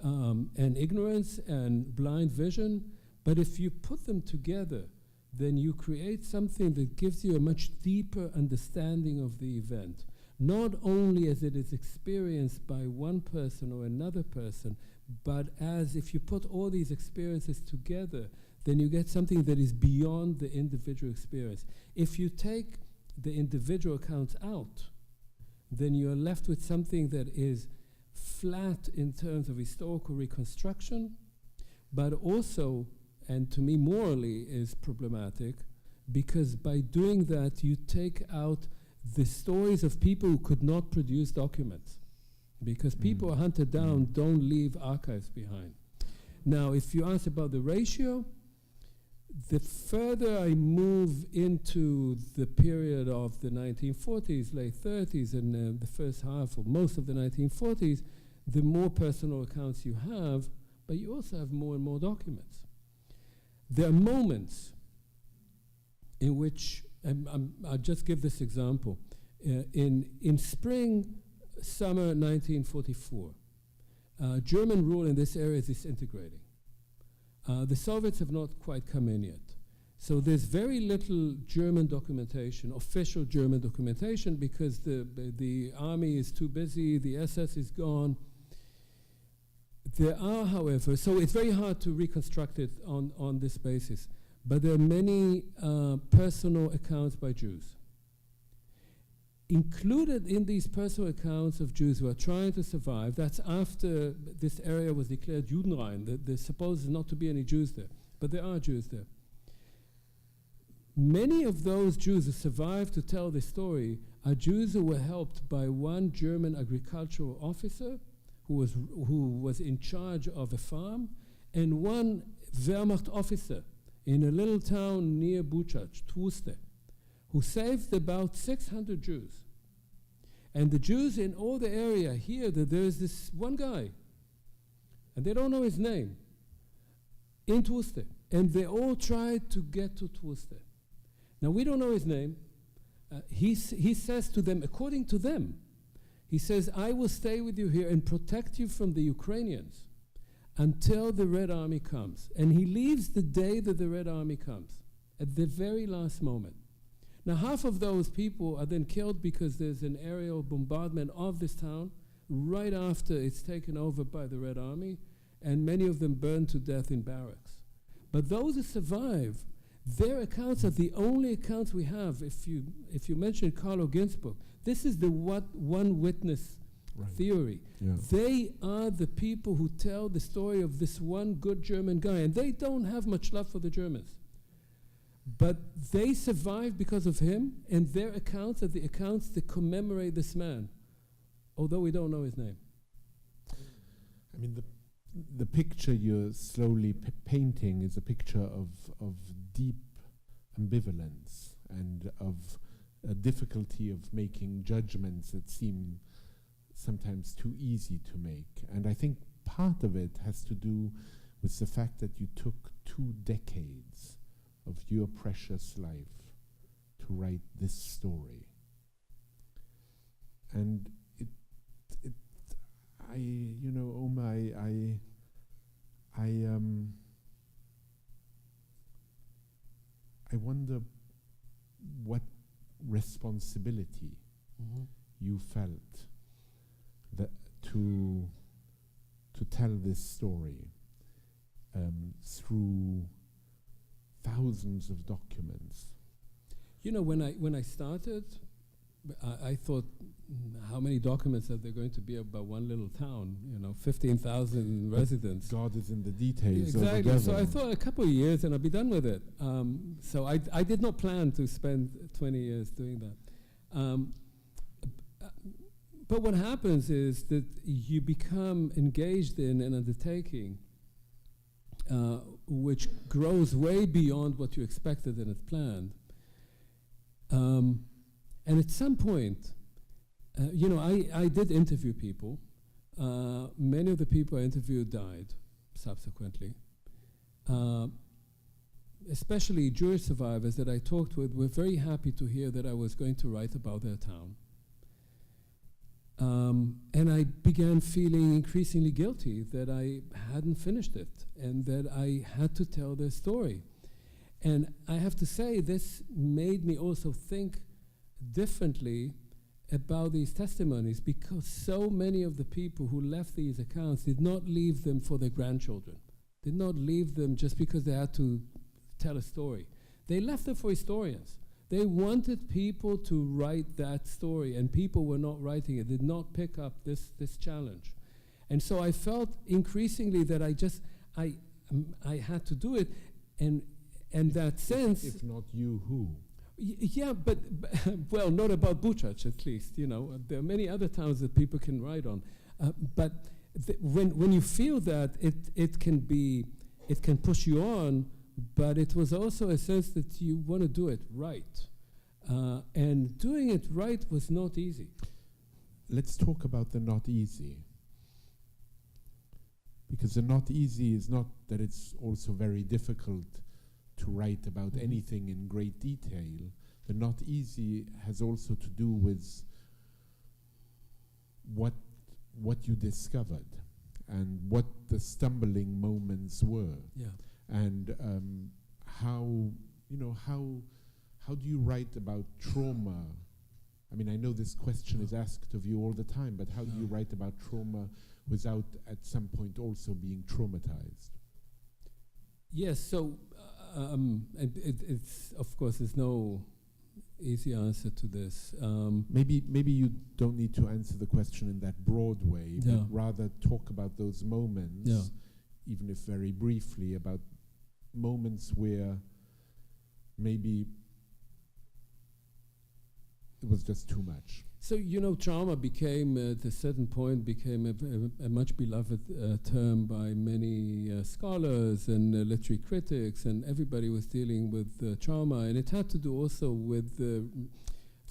and ignorance and blind vision. But if you put them together, then you create something that gives you a much deeper understanding of the event. Not only as it is experienced by one person or another person, but as if you put all these experiences together, then you get something that is beyond the individual experience. If you take the individual accounts out, then you're left with something that is flat in terms of historical reconstruction, but also, and to me morally, is problematic, because by doing that you take out the stories of people who could not produce documents, because people are hunted down, don't leave archives behind. Now, if you ask about the ratio, the further I move into the period of the 1940s, late 30s, and the first half or most of the 1940s, the more personal accounts you have, but you also have more and more documents. There are moments in which, I'll just give this example. In spring, summer 1944, German rule in this area is disintegrating. The Soviets have not quite come in yet. So there's very little German documentation, official German documentation, because the army is too busy, the SS is gone. There are, however, so it's very hard to reconstruct it on this basis, but there are many personal accounts by Jews. Included in these personal accounts of Jews who are trying to survive, that's after this area was declared Judenrein, there's supposed not to be any Jews there, but there are Jews there. Many of those Jews who survived to tell this story are Jews who were helped by one German agricultural officer who was in charge of a farm, and one Wehrmacht officer in a little town near Buczacz, Tłuste, who saved about 600 Jews. And the Jews in all the area hear that there's this one guy, and they don't know his name, in Tłuste. And they all tried to get to Tłuste. Now, we don't know his name. He says to them, according to them, he says, I will stay with you here and protect you from the Ukrainians until the Red Army comes. And he leaves the day that the Red Army comes, at the very last moment. Now, half of those people are then killed because there's an aerial bombardment of this town right after it's taken over by the Red Army, and many of them burned to death in barracks. But those who survive, their accounts are the only accounts we have. If you mention Carlo Ginzburg, this is the one witness theory. Yeah. They are the people who tell the story of this one good German guy, and they don't have much love for the Germans. But they survive because of him, and their accounts are the accounts that commemorate this man, although we don't know his name. I mean, the picture you're slowly painting is a picture of deep ambivalence and of a difficulty of making judgments that seem sometimes too easy to make. And I think part of it has to do with the fact that you took 2 decades of your precious life to write this story. And Omer, I wonder what responsibility you felt that to tell this story through thousands of documents. You know, when I started, I thought, how many documents are there going to be about one little town? 15,000 residents. God is in the details. Exactly. So I thought a couple of years and I'll be done with it. So I did not plan to spend 20 years doing that. But what happens is that you become engaged in an undertaking which grows way beyond what you expected and had planned. And at some point, I did interview people. Many of the people I interviewed died subsequently. Especially Jewish survivors that I talked with were very happy to hear that I was going to write about their town. And I began feeling increasingly guilty that I hadn't finished it and that I had to tell their story. And I have to say, this made me also think differently about these testimonies, because so many of the people who left these accounts did not leave them for their grandchildren, did not leave them just because they had to tell a story. They left them for historians. They wanted people to write that story, and people were not writing it, did not pick up this challenge. And so I felt increasingly that I had to do it, and that sense... If not you, who? Yeah, but well, not about Buczacz, at least. There are many other towns that people can write on. But when you feel that, it can push you on, but it was also a sense that you want to do it right. And doing it right was not easy. Let's talk about the not easy. Because the not easy is not that it's also very difficult to write about anything in great detail. The not easy has also to do with what you discovered and what the stumbling moments were. Yeah. And how do you write about trauma? I mean, I know this question is asked of you all the time, but how do you write about trauma without at some point also being traumatized? Yes, so it's of course there's no easy answer to this. Maybe you don't need to answer the question in that broad way, but rather talk about those moments, even if very briefly, about moments where maybe it was just too much. So, trauma became, at a certain point, became a much beloved term by many scholars and literary critics, and everybody was dealing with trauma, and it had to do also with the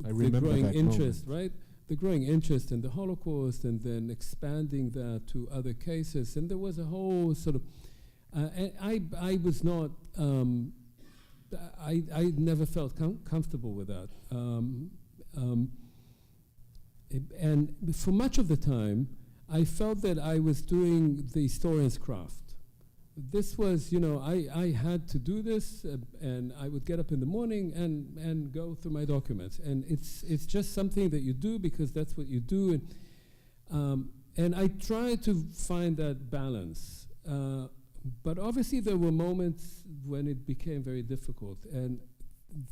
growing interest, right? The growing interest in the Holocaust, and then expanding that to other cases, and there was a whole sort of, I was not, I never felt comfortable with that. And for much of the time, I felt that I was doing the historian's craft. This was, I had to do this, and I would get up in the morning and go through my documents. And it's just something that you do because that's what you do. And I try to find that balance. but obviously there were moments when it became very difficult, and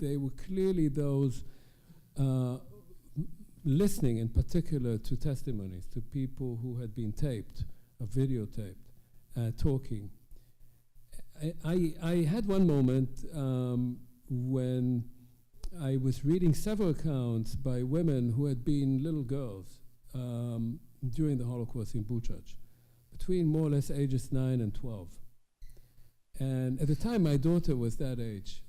they were clearly those listening in particular to testimonies, to people who had been taped or videotaped, talking. I had one moment when I was reading several accounts by women who had been little girls during the Holocaust in Buczacz, between more or less ages 9 and 12. And at the time, my daughter was that age.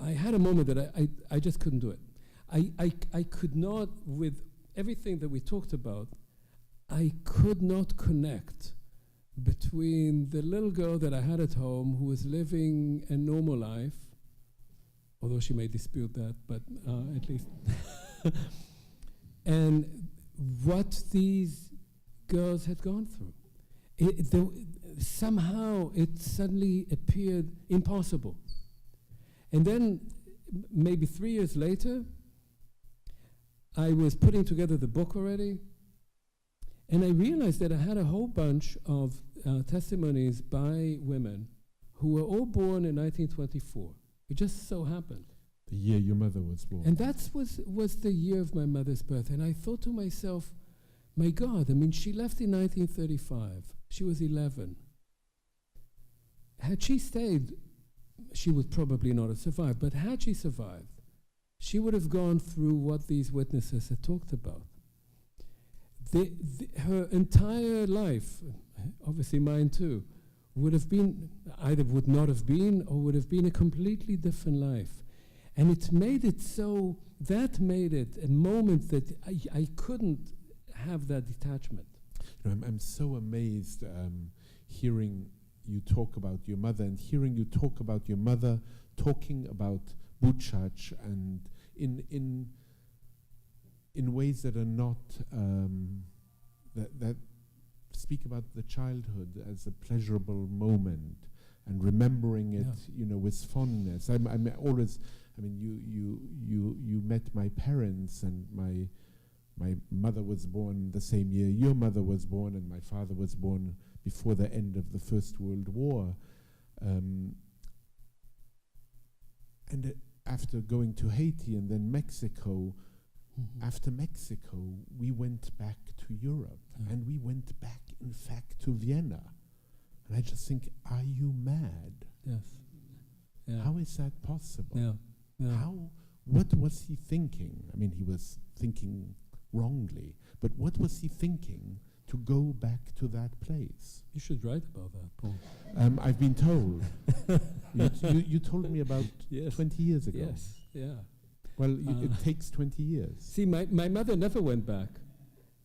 I had a moment that I just couldn't do it. I could not, with everything that we talked about, I could not connect between the little girl that I had at home who was living a normal life, although she may dispute that, but at least, and what these girls had gone through. Somehow it suddenly appeared impossible. And then maybe 3 years later, I was putting together the book already, and I realized that I had a whole bunch of testimonies by women who were all born in 1924. It just so happened. The year your mother was born. And that was the year of my mother's birth. And I thought to myself, my God, I mean, she left in 1935. She was 11. Had she stayed, she would probably not have survived. But had she survived, she would have gone through what these witnesses had talked about. Her entire life, obviously mine too, would have been, either would not have been or would have been a completely different life. And it made it so, that made it a moment that I couldn't have that detachment. You know, I'm so amazed hearing you talk about your mother and hearing you talk about your mother talking about Buczacz and in ways that are not that speak about the childhood as a pleasurable moment and remembering it, you know, with fondness. I'm always, I mean, you met my parents, and my mother was born the same year your mother was born, and my father was born before the end of the First World War. And after going to Haiti and then Mexico, after Mexico, we went back to Europe, and we went back, in fact, to Vienna. And I just think, are you mad? Yes. Yeah. How is that possible? Yeah. Yeah. What was he thinking? I mean, he was thinking wrongly, but what was he thinking to go back to that place? You should write about that, Paul. I've been told. you told me about 20 years ago. Yes, yeah. Well, it takes 20 years. See, my mother never went back.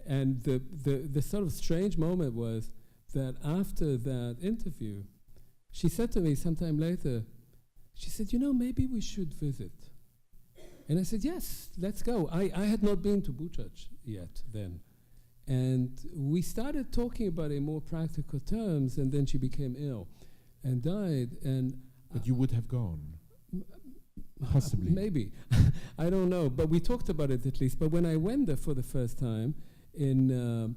And the sort of strange moment was that after that interview, she said to me sometime later, she said, you know, maybe we should visit. And I said, yes, let's go. I had not been to Buczacz yet then. And we started talking about it in more practical terms, and then she became ill and died. But you would have gone? Possibly. Maybe. I don't know. But we talked about it at least. But when I went there for the first time in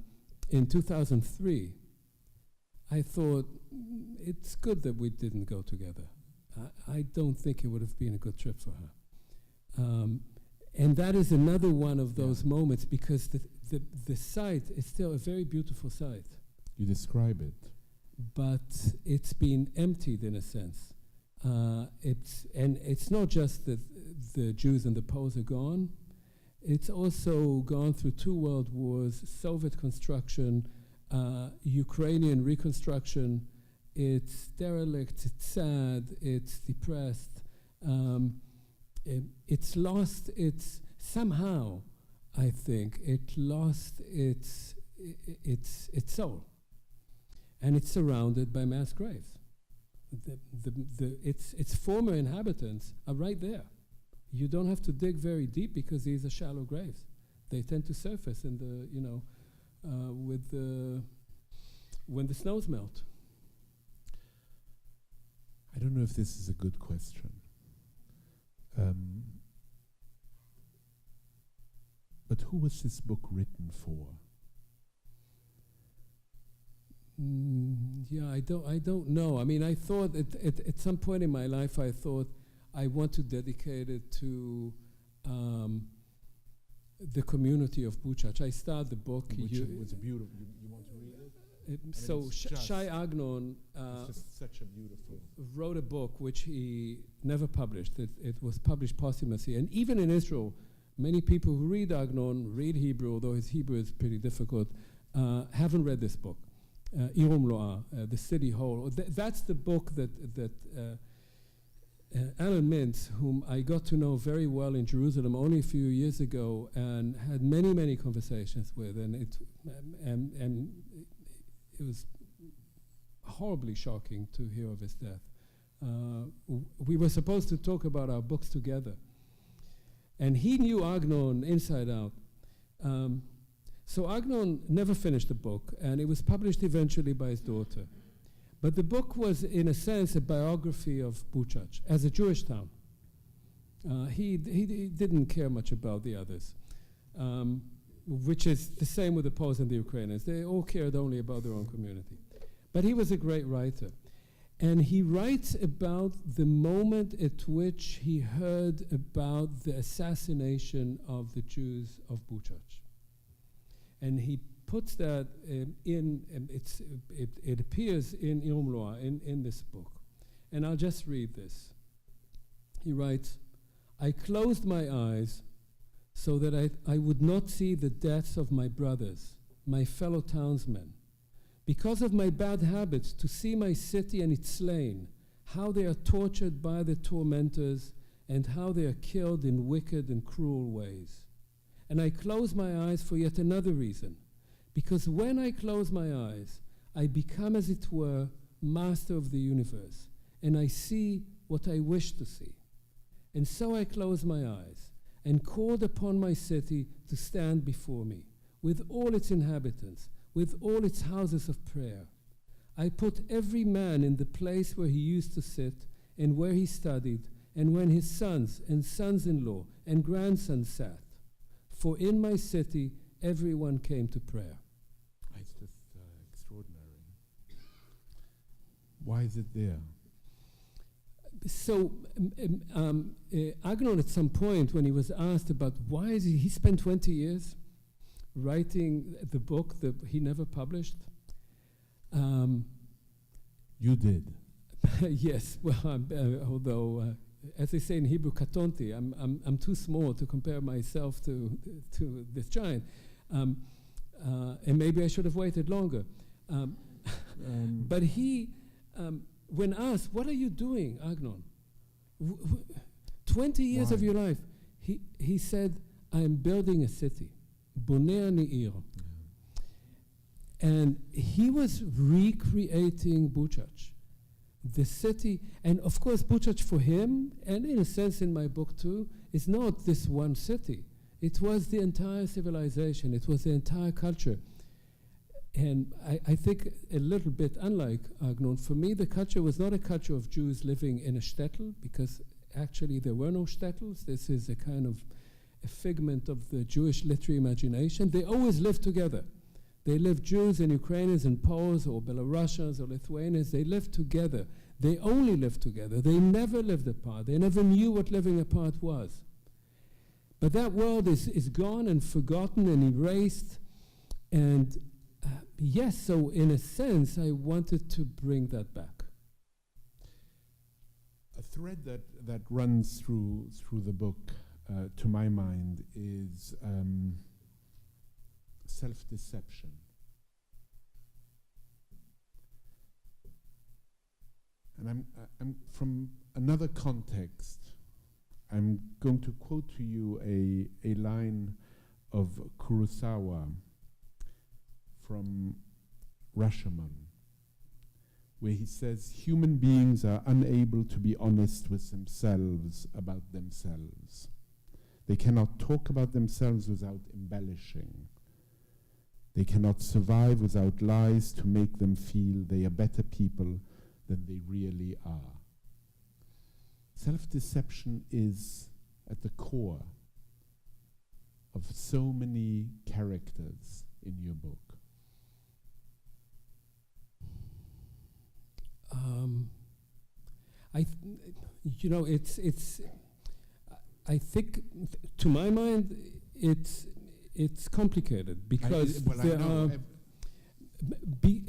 2003, I thought, it's good that we didn't go together. I don't think it would have been a good trip for her. And that is another one of those moments, because the site is still a very beautiful site. You describe it. But it's been emptied in a sense. It's not just that the Jews and the Poles are gone. It's also gone through 2 world wars, Soviet construction, Ukrainian reconstruction. It's derelict, it's sad, it's depressed. It's lost its, somehow, I think, it lost its soul. And it's surrounded by mass graves. Its former inhabitants are right there. You don't have to dig very deep, because these are shallow graves. They tend to surface in the, when the snows melt. I don't know if this is a good question. But who was this book written for? Yeah, I don't know. I mean, I thought at some point in my life, I thought I want to dedicate it to the community of Buczacz. I started the book. Which was beautiful. You want to read it? So Shai Agnon it's just such a beautiful. wrote a book which he never published. It was published posthumously. And even in Israel, many people who read Agnon, read Hebrew, although his Hebrew is pretty difficult, haven't read this book. Irum Loa, The City Hall. That's the book that Alan Mintz, whom I got to know very well in Jerusalem only a few years ago and had many, many conversations with, and it was horribly shocking to hear of his death. We were supposed to talk about our books together, and he knew Agnon inside out. So Agnon never finished the book, and it was published eventually by his daughter. But the book was, in a sense, a biography of Buczacz as a Jewish town. He didn't care much about the others, which is the same with the Poles and the Ukrainians. They all cared only about their own community. But he was a great writer. And he writes about the moment at which he heard about the assassination of the Jews of Buczacz. And he puts that it appears in Irum Loa, in this book. And I'll just read this. He writes, I closed my eyes so that I would not see the deaths of my brothers, my fellow townsmen. Because of my bad habits, to see my city and its slain, how they are tortured by the tormentors, and how they are killed in wicked and cruel ways. And I close my eyes for yet another reason, because when I close my eyes, I become, as it were, master of the universe, and I see what I wish to see. And so I close my eyes and called upon my city to stand before me, with all its inhabitants, with all its houses of prayer. I put every man in the place where he used to sit and where he studied, and when his sons and sons-in-law and grandsons sat. For in my city, everyone came to prayer. It's just extraordinary. Why is it there? So Agnon, at some point, when he was asked about why is he spent 20 years writing the book that he never published. You did. Yes, well, although, as they say in Hebrew, katonti, I'm too small to compare myself to this giant. And maybe I should have waited longer. But he, when asked, what are you doing, Agnon? 20 years Why? of your life. He said, I am building a city. Boneh ani ir. And he was recreating Buczacz, the city. And of course, Buczacz for him, and in a sense in my book too, is not this one city. It was the entire civilization. It was the entire culture. And I think a little bit unlike Agnon, for me the culture was not a culture of Jews living in a shtetl, because actually there were no shtetls. This is a kind of a figment of the Jewish literary imagination. They always lived together. They lived, Jews and Ukrainians and Poles or Belarusians or Lithuanians, they lived together. They only lived together. They never lived apart. They never knew what living apart was. But that world is gone and forgotten and erased. And yes, so in a sense, I wanted to bring that back. A thread that runs through the book, to my mind, is self-deception. And I'm from another context. I'm going to quote to you a line of Kurosawa from Rashomon, where he says, human beings are unable to be honest with themselves about themselves. They cannot talk about themselves without embellishing. They cannot survive without lies to make them feel they are better people than they really are. Self-deception is at the core of so many characters in your book. I think, to my mind, it's complicated because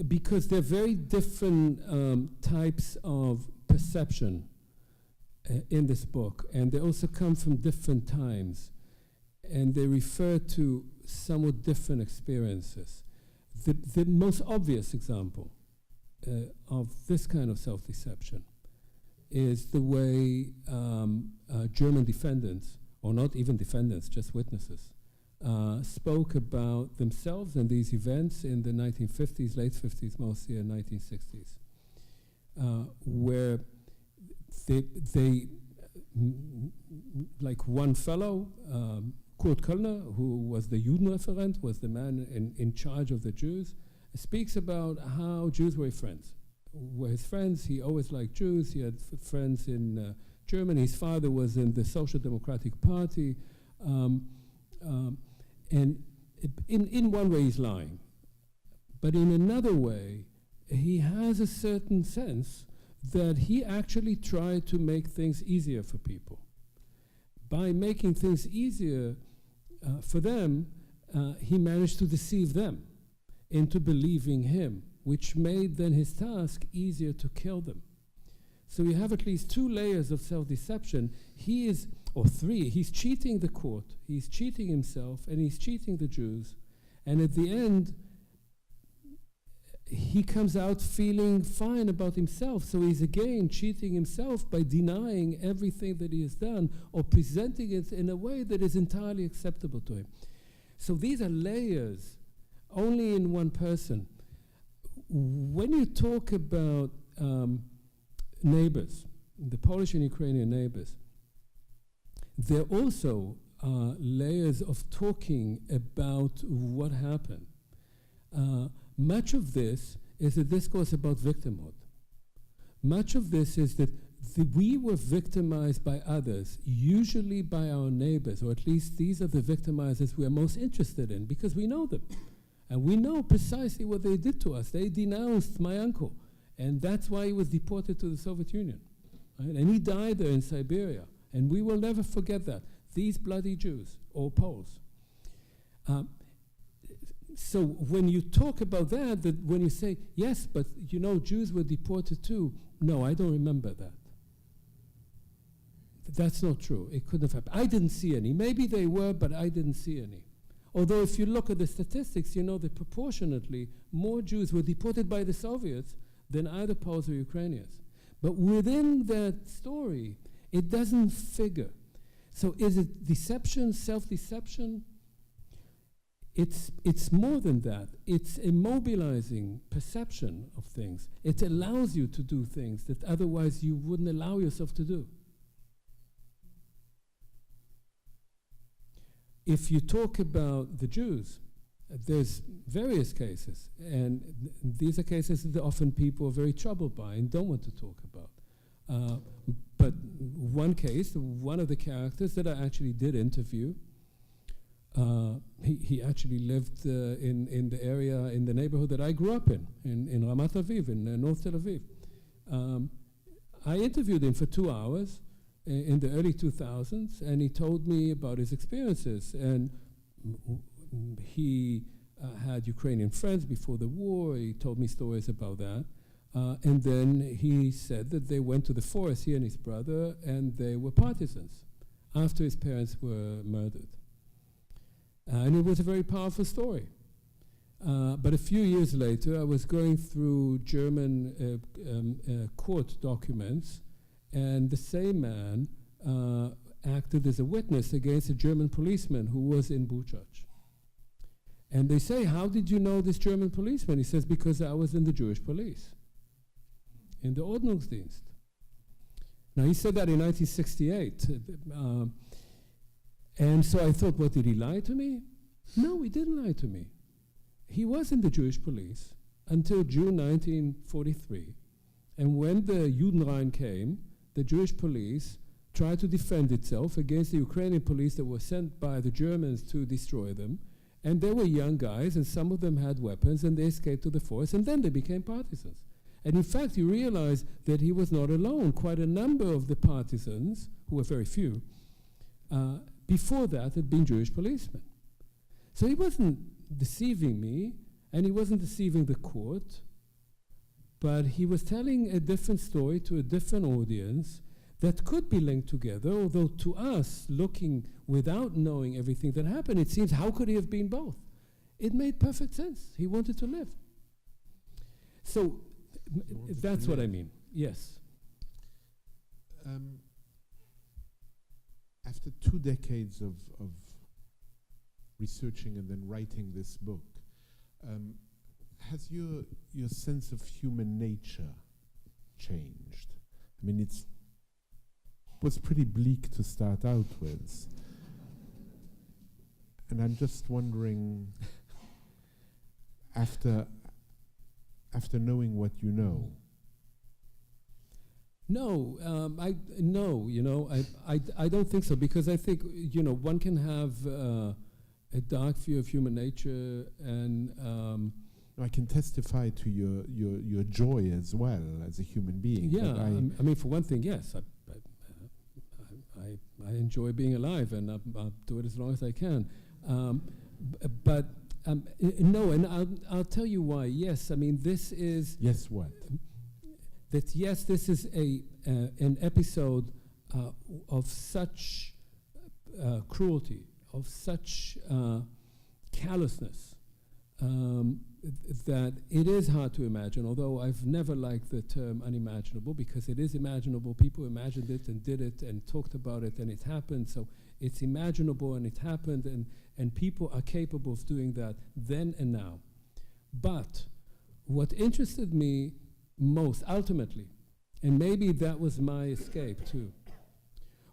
because there are very different types of perception in this book, and they also come from different times, and they refer to somewhat different experiences. The most obvious example of this kind of self-deception is the way German defendants, or not even defendants, just witnesses, spoke about themselves and these events in the 1950s, late 50s, mostly in 1960s, where they like one fellow, Kurt Kölner, who was the Judenreferent, was the man in charge of the Jews, speaks about how Jews were his friends. He always liked Jews. He had friends in Germany. His father was in the Social Democratic Party. And in one way he's lying. But in another way, he has a certain sense that he actually tried to make things easier for people. By making things easier for them, he managed to deceive them into believing him, which made then his task easier to kill them. So you have at least two layers of self-deception. Or three. He's cheating the court, he's cheating himself, and he's cheating the Jews. And at the end, he comes out feeling fine about himself. So he's again cheating himself by denying everything that he has done or presenting it in a way that is entirely acceptable to him. So these are layers only in one person. When you talk about neighbors, the Polish and Ukrainian neighbors, there also are layers of talking about what happened. Much of this is a discourse about victimhood. Much of this is that we were victimized by others, usually by our neighbors, or at least these are the victimizers we are most interested in because we know them. And we know precisely what they did to us. They denounced my uncle, and that's why he was deported to the Soviet Union. Right? And he died there in Siberia, and we will never forget that. These bloody Jews, or Poles. So when you talk about that, when you say, yes, but you know, Jews were deported too, no, I don't remember that. That's not true. It couldn't have happened. I didn't see any. Maybe they were, but I didn't see any. Although if you look at the statistics, you know that proportionately more Jews were deported by the Soviets than either Poles or Ukrainians. But within that story, it doesn't figure. So is it deception, self-deception? It's more than that. It's a mobilizing perception of things. It allows you to do things that otherwise you wouldn't allow yourself to do. If you talk about the Jews, there's various cases, and these are cases that often people are very troubled by and don't want to talk about. But one case, one of the characters that I actually did interview, he actually lived in the area, in the neighborhood that I grew up in Ramat Aviv, in North Tel Aviv. I interviewed him for 2 hours in the early 2000s, and he told me about his experiences. And he had Ukrainian friends before the war. He told me stories about that. And then he said that they went to the forest, he and his brother, and they were partisans after his parents were murdered. And it was a very powerful story. But a few years later, I was going through German court documents, and the same man acted as a witness against a German policeman who was in Buczacz. And they say, how did you know this German policeman? He says, because I was in the Jewish police, in the Ordnungsdienst. Now, he said that in 1968. And so I thought, what, did he lie to me? No, he didn't lie to me. He was in the Jewish police until June 1943. And when the Judenrein came, the Jewish police tried to defend itself against the Ukrainian police that were sent by the Germans to destroy them. And they were young guys, and some of them had weapons, and they escaped to the forest, and then they became partisans. And in fact, he realized that he was not alone. Quite a number of the partisans, who were very few, before that had been Jewish policemen. So he wasn't deceiving me, and he wasn't deceiving the court, but he was telling a different story to a different audience that could be linked together, although to us, looking without knowing everything that happened, it seems, how could he have been both? It made perfect sense. He wanted to live. So that's what I mean, yes. After 2 decades of researching and then writing this book, has your sense of human nature changed? I mean, it was pretty bleak to start out with. And I'm just wondering, after knowing what you know. No, I don't think so, because I think, one can have a dark view of human nature, and I can testify to your joy as well as a human being. Yeah, I mean, for one thing, yes, I enjoy being alive, and I'll do it as long as I can. But no, and I'll tell you why. Yes, I mean, this is... Yes, what? That yes, this is an episode of such cruelty, of such callousness, that it is hard to imagine, although I've never liked the term unimaginable, because it is imaginable. People imagined it and did it and talked about it, and it happened. So it's imaginable, and it happened, and people are capable of doing that then and now. But what interested me most, ultimately, and maybe that was my escape too,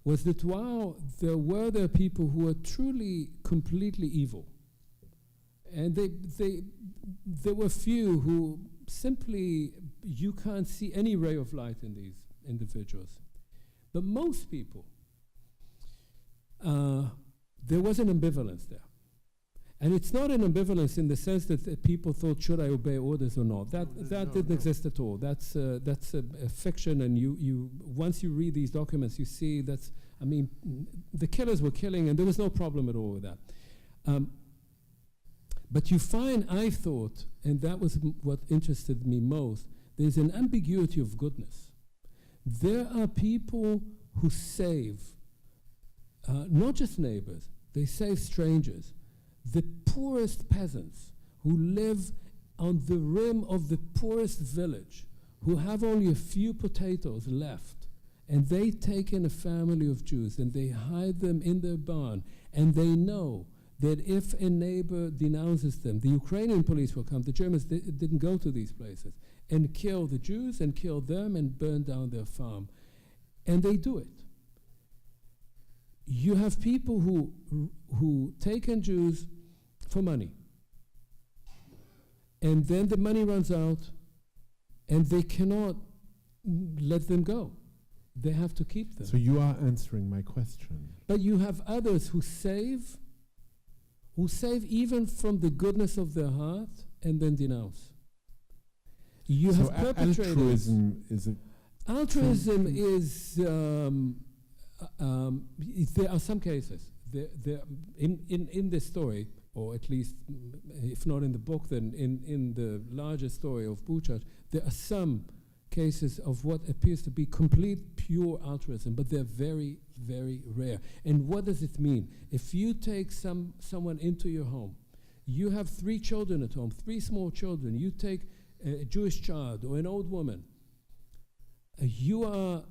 was that while there are people who are truly, completely evil, and there were few who simply, you can't see any ray of light in these individuals. But most people, there was an ambivalence there. And it's not an ambivalence in the sense that people thought, should I obey orders or not? That didn't exist at all. That's a fiction, and you once you read these documents, you see the killers were killing, and there was no problem at all with that. But you find, I thought, and that was what interested me most, there's an ambiguity of goodness. There are people who save, not just neighbors, they save strangers, the poorest peasants who live on the rim of the poorest village, who have only a few potatoes left, and they take in a family of Jews and they hide them in their barn, and they know that if a neighbor denounces them, the Ukrainian police will come. The Germans didn't go to these places, and kill the Jews and kill them and burn down their farm. And they do it. You have people who take in Jews for money, and then the money runs out, and they cannot let them go. They have to keep them. So you are answering my question. But you have others who save even from the goodness of their heart and then denounce. You have perpetrators. Altruism is Altruism is, there are some cases. In this story, or at least, if not in the book, then in the larger story of Buczacz, there are some cases of what appears to be complete, pure altruism, but they're very, very rare. And what does it mean? If you take someone into your home, you have 3 children at home, 3 small children, you take a Jewish child or an old woman, you are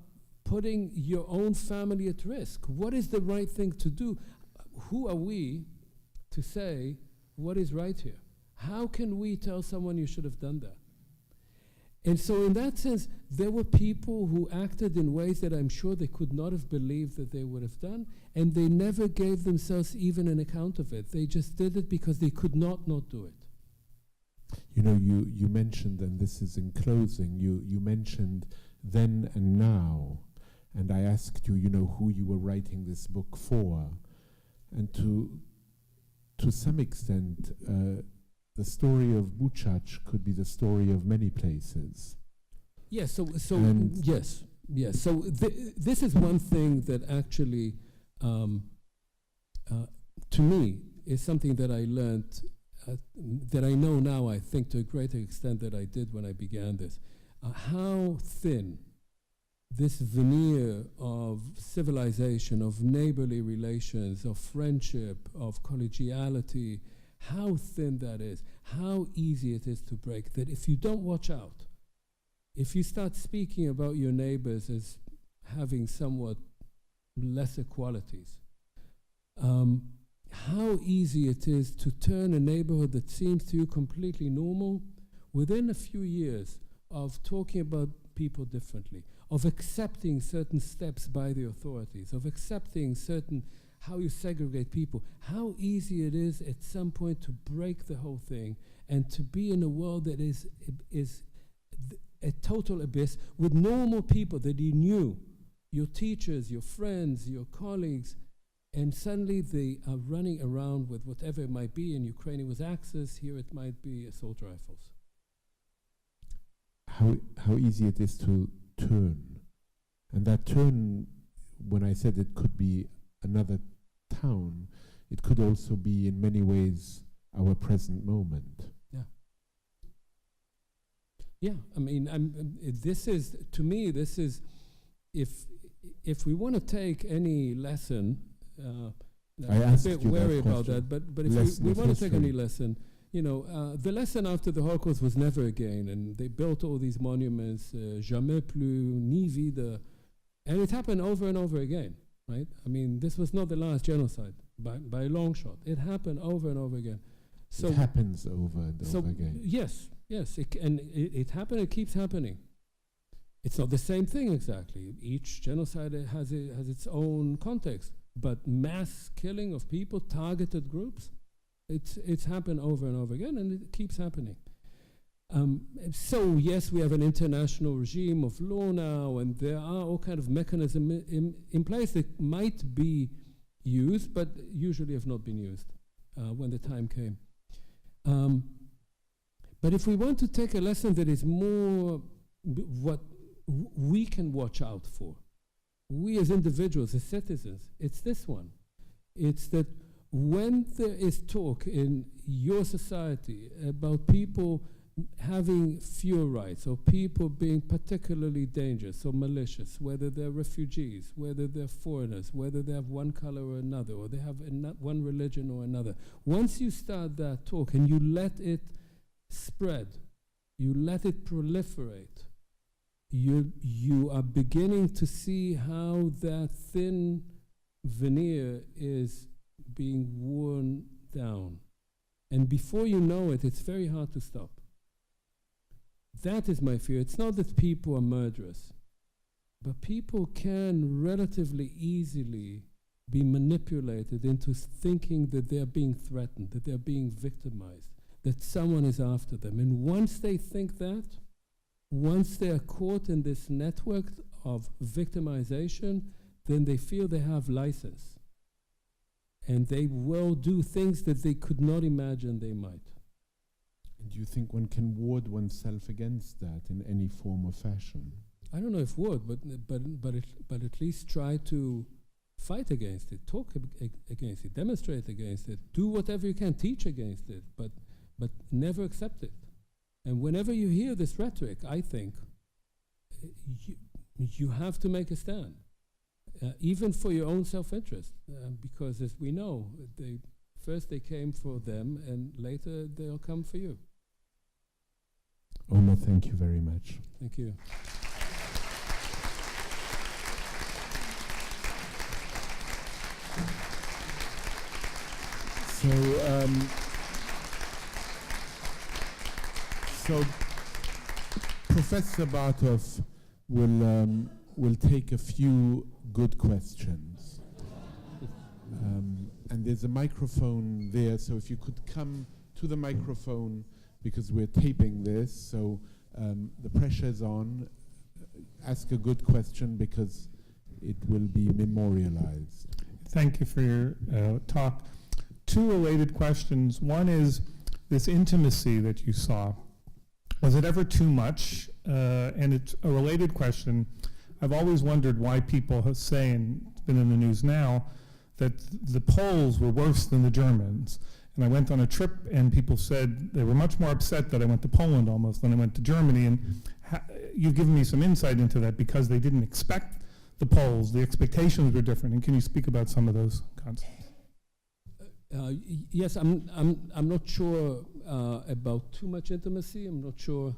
putting your own family at risk. What is the right thing to do? Who are we to say what is right here? How can we tell someone you should have done that? And so in that sense, there were people who acted in ways that I'm sure they could not have believed that they would have done, and they never gave themselves even an account of it. They just did it because they could not do it. You know, you mentioned, and this is in closing, you mentioned then and now, and I asked you, who you were writing this book for, and to some extent, the story of Buczacz could be the story of many places. Yes, so And- yes. So this is one thing that actually, to me, is something that I learned, that I know now, I think, to a greater extent than I did when I began this. How thin this veneer of civilization, of neighborly relations, of friendship, of collegiality, how thin that is, how easy it is to break, that if you don't watch out, if you start speaking about your neighbors as having somewhat lesser qualities, how easy it is to turn a neighborhood that seems to you completely normal within a few years of talking about people differently, of accepting certain steps by the authorities, of accepting certain how you segregate people, how easy it is at some point to break the whole thing and to be in a world that is a total abyss with normal people that you knew, your teachers, your friends, your colleagues, and suddenly they are running around with whatever it might be. In Ukraine it was Axis, here it might be assault rifles. How easy it is to turn. And that turn, when I said it could be another town, it could also be in many ways our present moment. Yeah, I mean, this is, to me, this is, if we want to take any lesson, I I'm a asked bit you that wary about question. that, but if Lesson we of want to take history. any lesson, you know, the lesson after the Holocaust was never again, and they built all these monuments, jamais plus, ni vida, and it happened over and over again, right? I mean, this was not the last genocide, by a long shot. It happened over and over again. So it happens over and so over again. yes, it happened. It keeps happening. It's not the same thing exactly. Each genocide has its own context, but mass killing of people, targeted groups, it's happened over and over again, and it keeps happening. So yes, we have an international regime of law now, and there are all kind of mechanisms in place that might be used, but usually have not been used when the time came. But if we want to take a lesson that is more what we can watch out for, we as individuals, as citizens, it's this one. It's that when there is talk in your society about people having fewer rights, or people being particularly dangerous or malicious, whether they're refugees, whether they're foreigners, whether they have one color or another, or they have one religion or another, once you start that talk and you let it spread, you let it proliferate, you are beginning to see how that thin veneer is being worn down. And before you know it, it's very hard to stop. That is my fear. It's not that people are murderous, but people can relatively easily be manipulated into thinking that they're being threatened, that they're being victimized, that someone is after them. And once they think that, once they are caught in this network of victimization, then they feel they have license. And they will do things that they could not imagine they might. And do you think one can ward oneself against that in any form or fashion? I don't know if would, but at least try to fight against it, talk against it, demonstrate against it, do whatever you can, teach against it, but never accept it. And whenever you hear this rhetoric, I think you have to make a stand, even for your own self-interest, because as we know, first they came for them, and later they'll come for you. Omer, thank you very much. Thank you. So Professor Bartov will take a few good questions. And there's a microphone there, so if you could come to the microphone, because we're taping this, so the pressure's on. Ask a good question because it will be memorialized. Thank you for your talk. Two related questions. One is this intimacy that you saw Was it ever too much? And it's a related question. I've always wondered why people say, and it's been in the news now, that the Poles were worse than the Germans. And I went on a trip, and people said they were much more upset that I went to Poland almost than I went to Germany. And you've given me some insight into that because they didn't expect the Poles. The expectations were different. And can you speak about some of those concepts? Yes, I'm not sure about too much intimacy. I'm not sure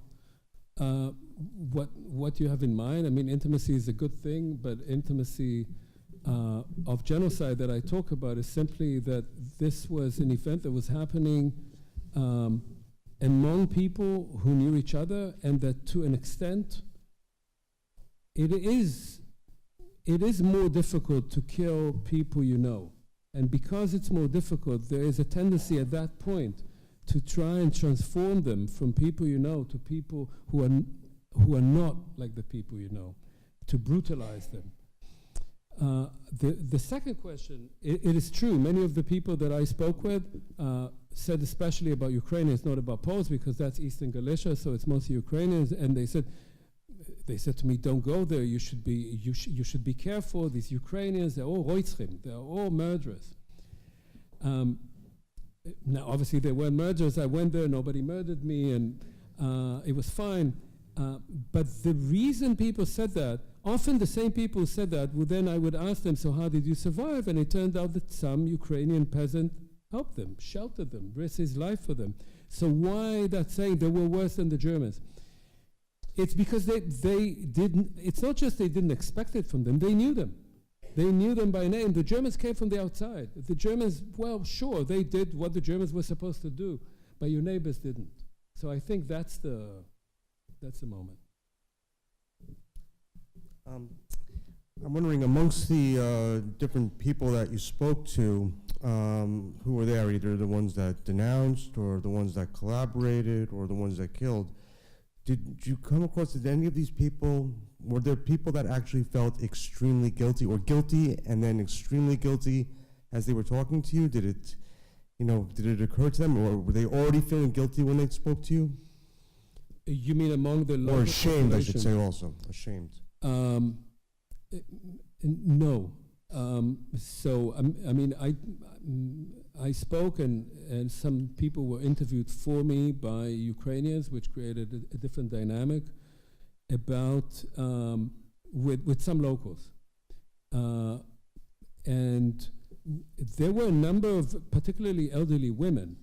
what you have in mind. I mean, intimacy is a good thing, but intimacy of genocide that I talk about is simply that this was an event that was happening among people who knew each other, and that to an extent it is more difficult to kill people you know. And because it's more difficult, there is a tendency at that point to try and transform them from people you know to people who are not like the people you know, to brutalize them. The second question, it is true, many of the people that I spoke with said, especially about Ukrainians, not about Poles, because that's Eastern Galicia, so it's mostly Ukrainians, and they said to me, don't go there, you should be careful, these Ukrainians, they're all roitzchim, they're all murderers. Now, obviously, they weren't murderers. I went there, nobody murdered me, and it was fine. But the reason people said that, often the same people who said that, well, then I would ask them, so how did you survive? And it turned out that some Ukrainian peasant helped them, sheltered them, risked his life for them. So why that saying they were worse than the Germans? It's because they didn't, it's not just they didn't expect it from them, they knew them. They knew them by name. The Germans came from the outside. The Germans, well, sure, they did what the Germans were supposed to do, but your neighbors didn't. So I think that's the moment. I'm wondering, amongst the different people that you spoke to, who were there, either the ones that denounced or the ones that collaborated or the ones that killed, did you come across, did any of these people, were there people that actually felt extremely guilty or guilty and then extremely guilty as they were talking to you? Did it occur to them, or were they already feeling guilty when they spoke to you? You mean among the local Or ashamed, I should population? say also, ashamed. No. So, I mean, I spoke, and some people were interviewed for me by Ukrainians, which created a different dynamic about, with some locals. And there were a number of particularly elderly women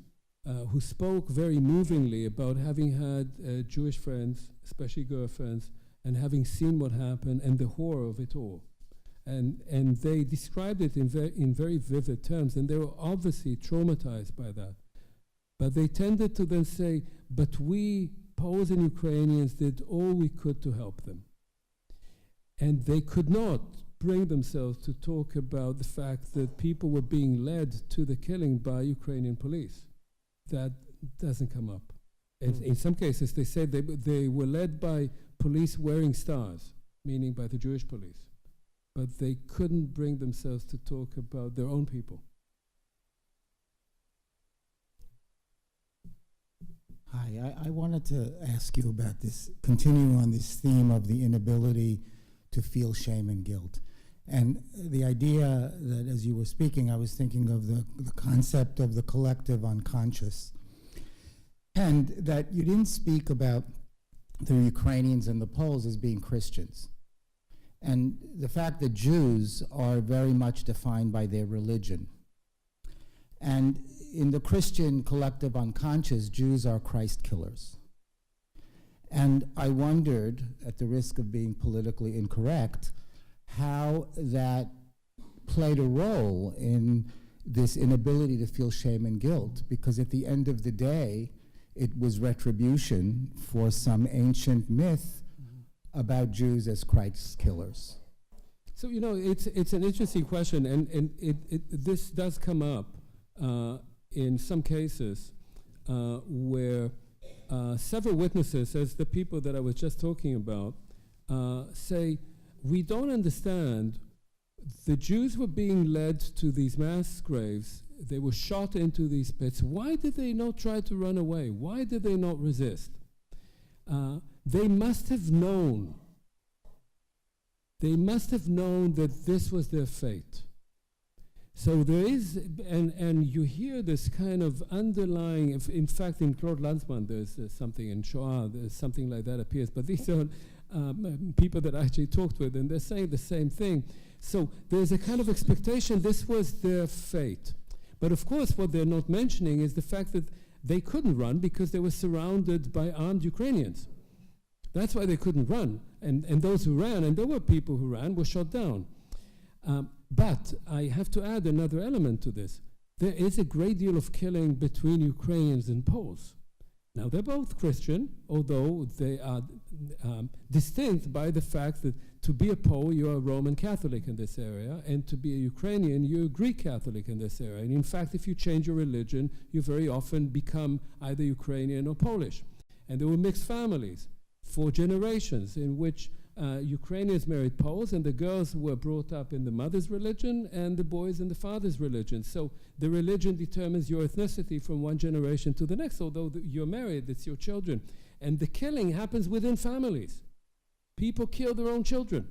who spoke very movingly about having had Jewish friends, especially girlfriends, and having seen what happened and the horror of it all. And they described it in very vivid terms, and they were obviously traumatized by that. But they tended to then say, but we, Poles and Ukrainians, did all we could to help them. And they could not bring themselves to talk about the fact that people were being led to the killing by Ukrainian police. That doesn't come up. In some cases, they said they were led by police wearing stars, meaning by the Jewish police. But they couldn't bring themselves to talk about their own people. Hi, I wanted to ask you about this, continuing on this theme of the inability to feel shame and guilt. And the idea that as you were speaking, I was thinking of the concept of the collective unconscious. And that you didn't speak about the Ukrainians and the Poles as being Christians. And the fact that Jews are very much defined by their religion. And in the Christian collective unconscious, Jews are Christ killers. And I wondered, at the risk of being politically incorrect, how that played a role in this inability to feel shame and guilt, because at the end of the day, it was retribution for some ancient myth about Jews as Christ killers. So, it's an interesting question, and this does come up in some cases where several witnesses, as the people that I was just talking about, say, we don't understand. The Jews were being led to these mass graves. They were shot into these pits. Why did they not try to run away? Why did they not resist? they must have known. They must have known that this was their fate. So there is, and you hear this kind of underlying, in fact, in Claude Lanzmann, there's something in Shoah, there's something like that appears, but these are people that I actually talked with, and they're saying the same thing. So there's a kind of expectation this was their fate. But of course, what they're not mentioning is the fact that they couldn't run because they were surrounded by armed Ukrainians. That's why they couldn't run. And those who ran, and there were people who ran, were shot down. But I have to add another element to this. There is a great deal of killing between Ukrainians and Poles. Now, they're both Christian, although they are distinct by the fact that to be a Pole, you're a Roman Catholic in this area, and to be a Ukrainian, you're a Greek Catholic in this area. And in fact, if you change your religion, you very often become either Ukrainian or Polish. And there were mixed families for generations in which Ukrainians married Poles, and the girls were brought up in the mother's religion and the boys in the father's religion. So the religion determines your ethnicity from one generation to the next. Although you're married, it's your children. And the killing happens within families. People kill their own children.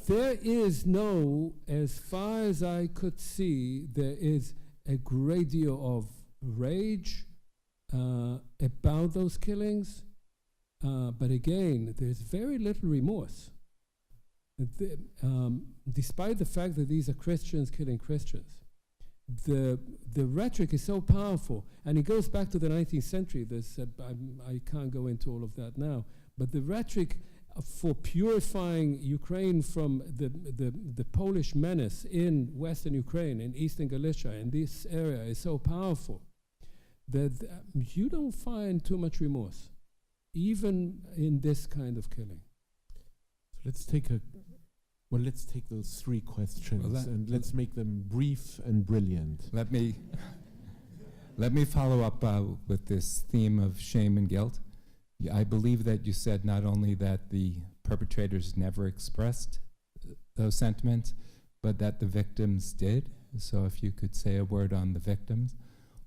There is no, as far as I could see, there is a great deal of rage about those killings. But again, there's very little remorse. Despite the fact that these are Christians killing Christians, the rhetoric is so powerful, and it goes back to the 19th century. I can't go into all of that now, but the rhetoric for purifying Ukraine from the Polish menace in Western Ukraine, in Eastern Galicia, in this area, is so powerful that you don't find too much remorse, even in this kind of killing. So let's take those three questions and let's make them brief and brilliant. Let me follow up with this theme of shame and guilt. I believe that you said not only that the perpetrators never expressed those sentiments, but that the victims did. So if you could say a word on the victims.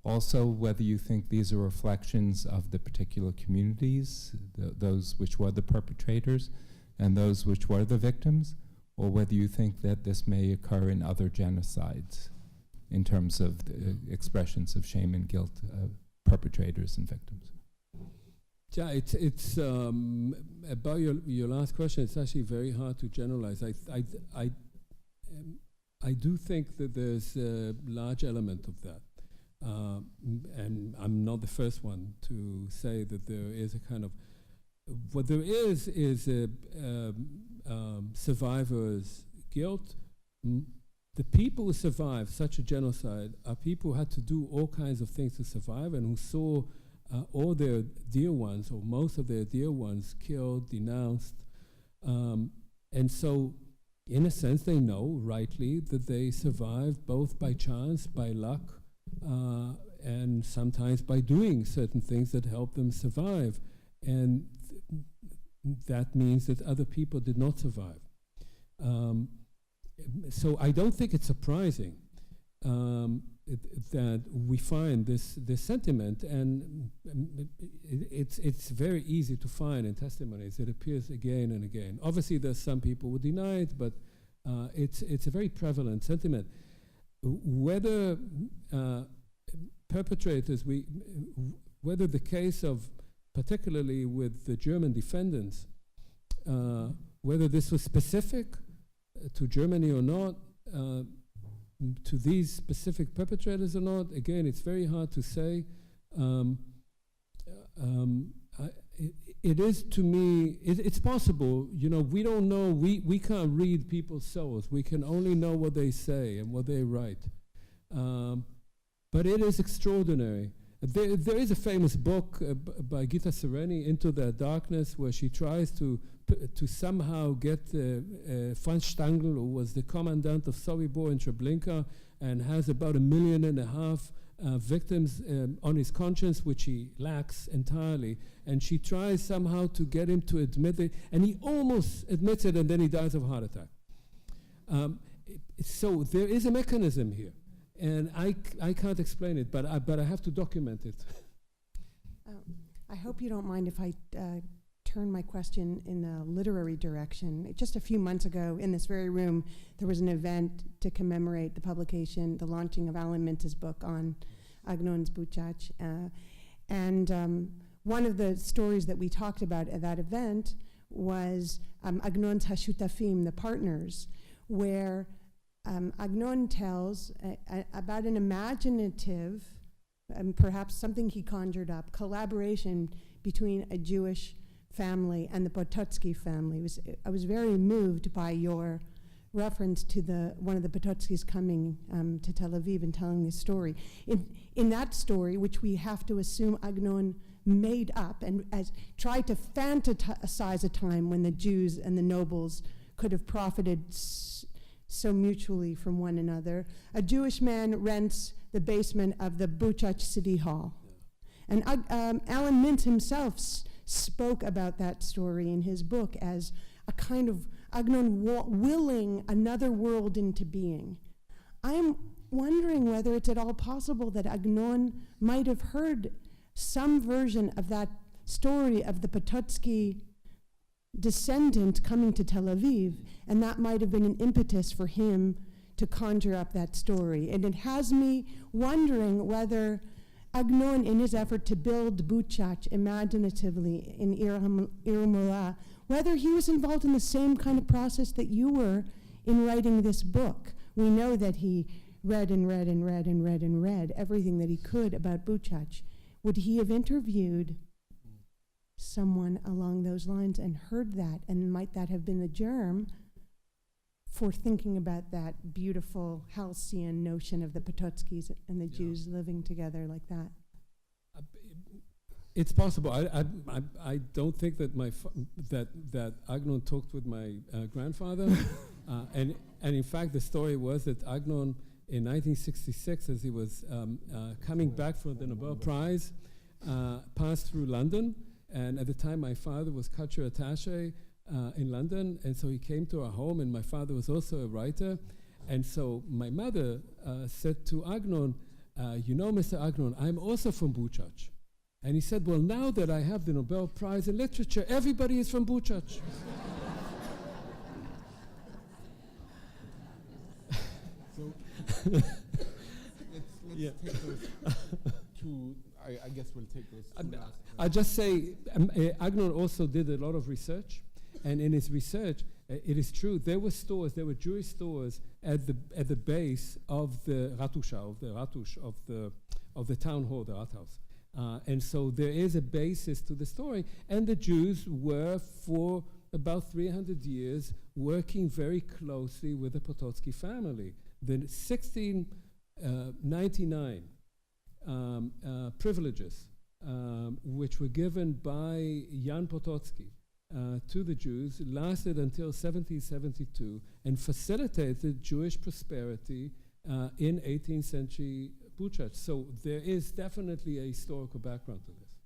Also, whether you think these are reflections of the particular communities, those which were the perpetrators and those which were the victims, or whether you think that this may occur in other genocides in terms of the expressions of shame and guilt of perpetrators and victims. Yeah, it's about your last question. It's actually very hard to generalize. I do think that there's a large element of that. And I'm not the first one to say that there is a kind of, what there is a survivor's guilt. The people who survived such a genocide are people who had to do all kinds of things to survive, and who saw all their dear ones, or most of their dear ones, killed, denounced. And so, in a sense, they know, rightly, that they survived both by chance, by luck, and sometimes by doing certain things that help them survive. And that means that other people did not survive. So I don't think it's surprising that we find this sentiment, and it's very easy to find in testimonies. It appears again and again. Obviously, there's some people who deny it, but it's a very prevalent sentiment. Whether perpetrators, whether the case of, particularly with the German defendants, whether this was specific to Germany or not, to these specific perpetrators or not, again, it's very hard to say. It is, to me, it's possible. You know, we don't know, we can't read people's souls. We can only know what they say and what they write. But it is extraordinary. There is a famous book by Gita Sereni, Into the Darkness, where she tries to somehow get Franz Stangl, who was the commandant of Sobibor in Treblinka, and has about 1.5 million victims on his conscience, which he lacks entirely. And she tries somehow to get him to admit it, and he almost admits it, and then he dies of a heart attack. So there is a mechanism here, and I can't explain it, but I have to document it. I hope you don't mind if I turn my question in a literary direction. Just a few months ago, in this very room, there was an event to commemorate the publication, the launching of Alan Mintz's book on Agnon's Buczacz. One of the stories that we talked about at that event was Agnon's Hashutafim, the partners, where Agnon tells about an imaginative, perhaps something he conjured up, collaboration between a Jewish family and the Pototsky family. I was very moved by your reference to one of the Pototskis coming to Tel Aviv and telling this story. In that story, which we have to assume Agnon made up and tried to fantasize a time when the Jews and the nobles could have profited so mutually from one another, a Jewish man rents the basement of the Buczacz City Hall. And Alan Mintz himself spoke about that story in his book as a kind of Agnon willing another world into being. I'm wondering whether it's at all possible that Agnon might have heard some version of that story of the Pototsky descendant coming to Tel Aviv, and that might have been an impetus for him to conjure up that story. And it has me wondering whether Agnon, in his effort to build Buczacz imaginatively in Ir Mola, whether he was involved in the same kind of process that you were in writing this book. We know that he read and read and read and read and read everything that he could about Buczacz. Would he have interviewed someone along those lines and heard that, and might that have been the germ for thinking about that beautiful halcyon notion of the Pototskis and the Jews living together like that? It's possible. I don't think that that Agnon talked with my grandfather, and in fact the story was that Agnon in 1966, as he was coming back from the Nobel Prize, passed through London, and at the time my father was culture attaché in London, and so he came to our home, and my father was also a writer, and so my mother said to Agnon, you know, Mr. Agnon, I'm also from Buczacz. And he said, well, now that I have the Nobel Prize in Literature, everybody is from Buczacz. So let's take those two. I guess we'll take those two last. I'll just say, Agnon also did a lot of research, and in his research, it is true, there were Jewish stores at the base of the Ratush, of the town hall, the Rathaus. And so there is a basis to the story, and the Jews were for about 300 years working very closely with the Pototsky family. The 1699 privileges, which were given by Jan Pototsky to the Jews, lasted until 1772 and facilitated Jewish prosperity in 18th century Buczacz. So there is definitely a historical background to this.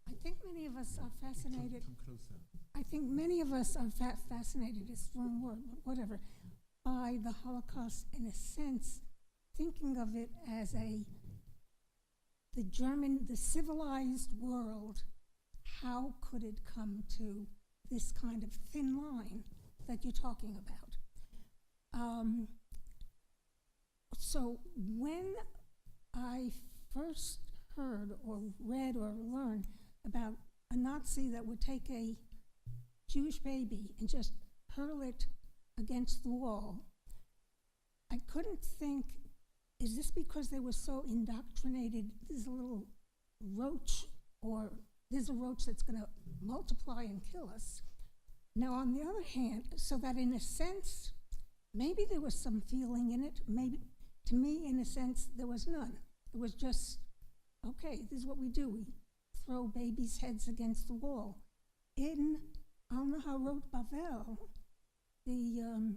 I think many of us are fascinated. Come closer. I think many of us are fascinated, it's the wrong word, but whatever, by the Holocaust in a sense, thinking of it as the civilized world, how could it come to this kind of thin line that you're talking about? So when I first heard or read or learned about a Nazi that would take a Jewish baby and just hurl it against the wall, I couldn't think, is this because they were so indoctrinated, there's a little roach, or there's a roach that's going to multiply and kill us? Now, on the other hand, so that in a sense, maybe there was some feeling in it, maybe, to me, in a sense, there was none. It was just, okay, this is what we do. We throw babies' heads against the wall. In Al-Naharot Bavel,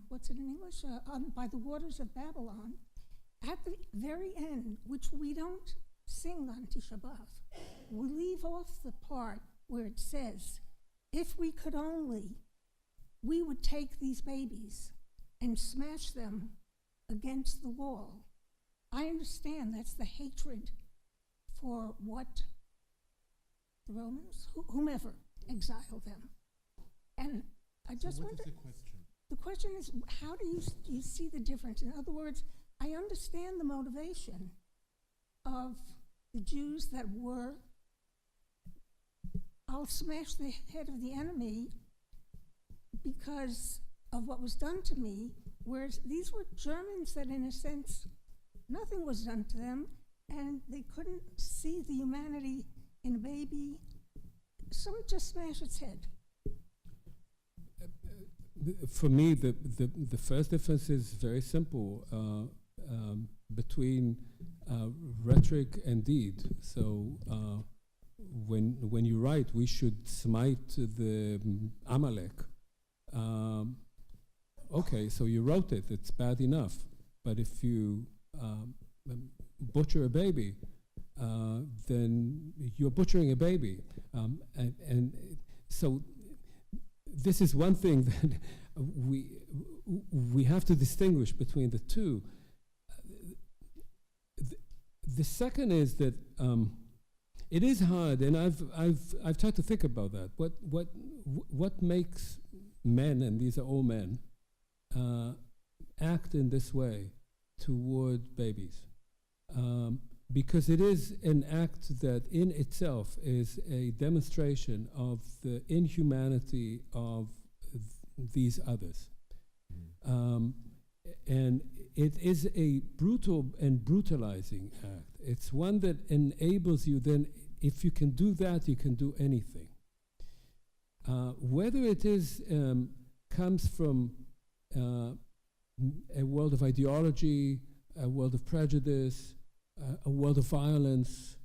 what's it in English? By the waters of Babylon, at the very end, which we don't sing on Tisha B'Av, we leave off the part where it says, if we could only, we would take these babies and smash them against the wall. I understand that's the hatred for what the Romans, whomever, exiled them. And I just wonder, the question is, how do you see the difference? In other words, I understand the motivation of the Jews that were, I'll smash the head of the enemy because of what was done to me, whereas these were Germans that, in a sense, nothing was done to them, and they couldn't see the humanity in a baby. Someone just smash its head. For me, the first difference is very simple between rhetoric and deed. So when you write, we should smite the Amalek. Okay, so you wrote it, it's bad enough. But if you butcher a baby, then you're butchering a baby. And so this is one thing that we have to distinguish between the two. The second is that it is hard, and I've tried to think about that. What makes men, and these are all men, act in this way toward babies? Because it is an act that in itself is a demonstration of the inhumanity of these others. And it is a brutal and brutalizing act. It's one that enables you then, if you can do that, you can do anything. Whether it is comes from a world of ideology, a world of prejudice, a world of violence,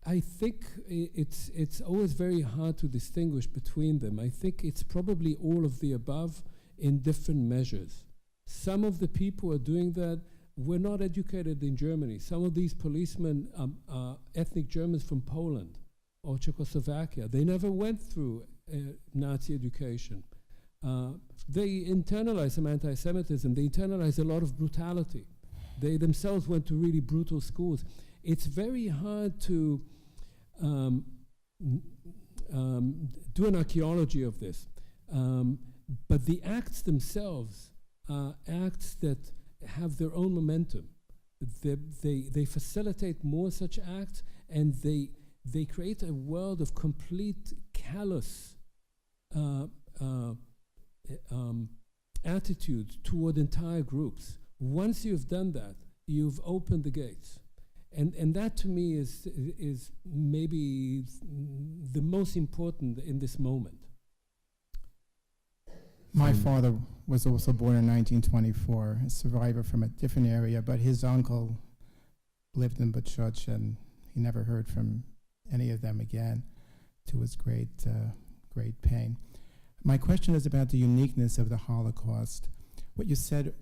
I think it's always very hard to distinguish between them. I think it's probably all of the above in different measures. Some of the people who are doing that were not educated in Germany. Some of these policemen are ethnic Germans from Poland or Czechoslovakia. They never went through Nazi education. They internalize some anti-Semitism. They internalize a lot of brutality. They themselves went to really brutal schools. It's very hard to do an archaeology of this. But the acts themselves are acts that have their own momentum. They facilitate more such acts, and they create a world of complete callous attitude toward entire groups. Once you've done that, you've opened the gates. And that to me is maybe the most important in this moment. My father was also born in 1924, a survivor from a different area, but his uncle lived in Buczacz, and he never heard from any of them again, to his great pain. My question is about the uniqueness of the Holocaust. What you said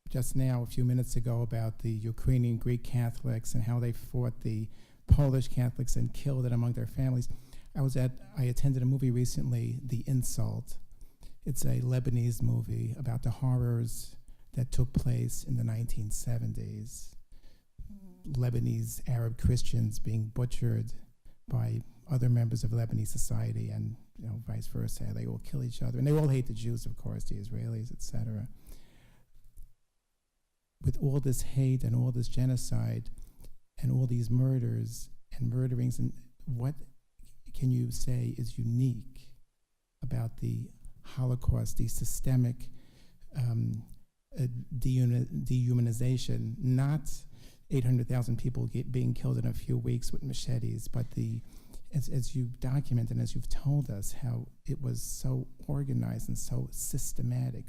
just now, a few minutes ago, about the Ukrainian Greek Catholics and how they fought the Polish Catholics and killed it among their families. I attended a movie recently, The Insult. It's a Lebanese movie about the horrors that took place in the 1970s. Lebanese Arab Christians being butchered by other members of Lebanese society, and vice versa. They all kill each other, and they all hate the Jews, of course, the Israelis, etc. With all this hate and all this genocide and all these murders and murderings, and what can you say is unique about the Holocaust, the systemic dehumanization, not 800,000 people being killed in a few weeks with machetes, but as you've documented, as you've told us, how it was so organized and so systematic.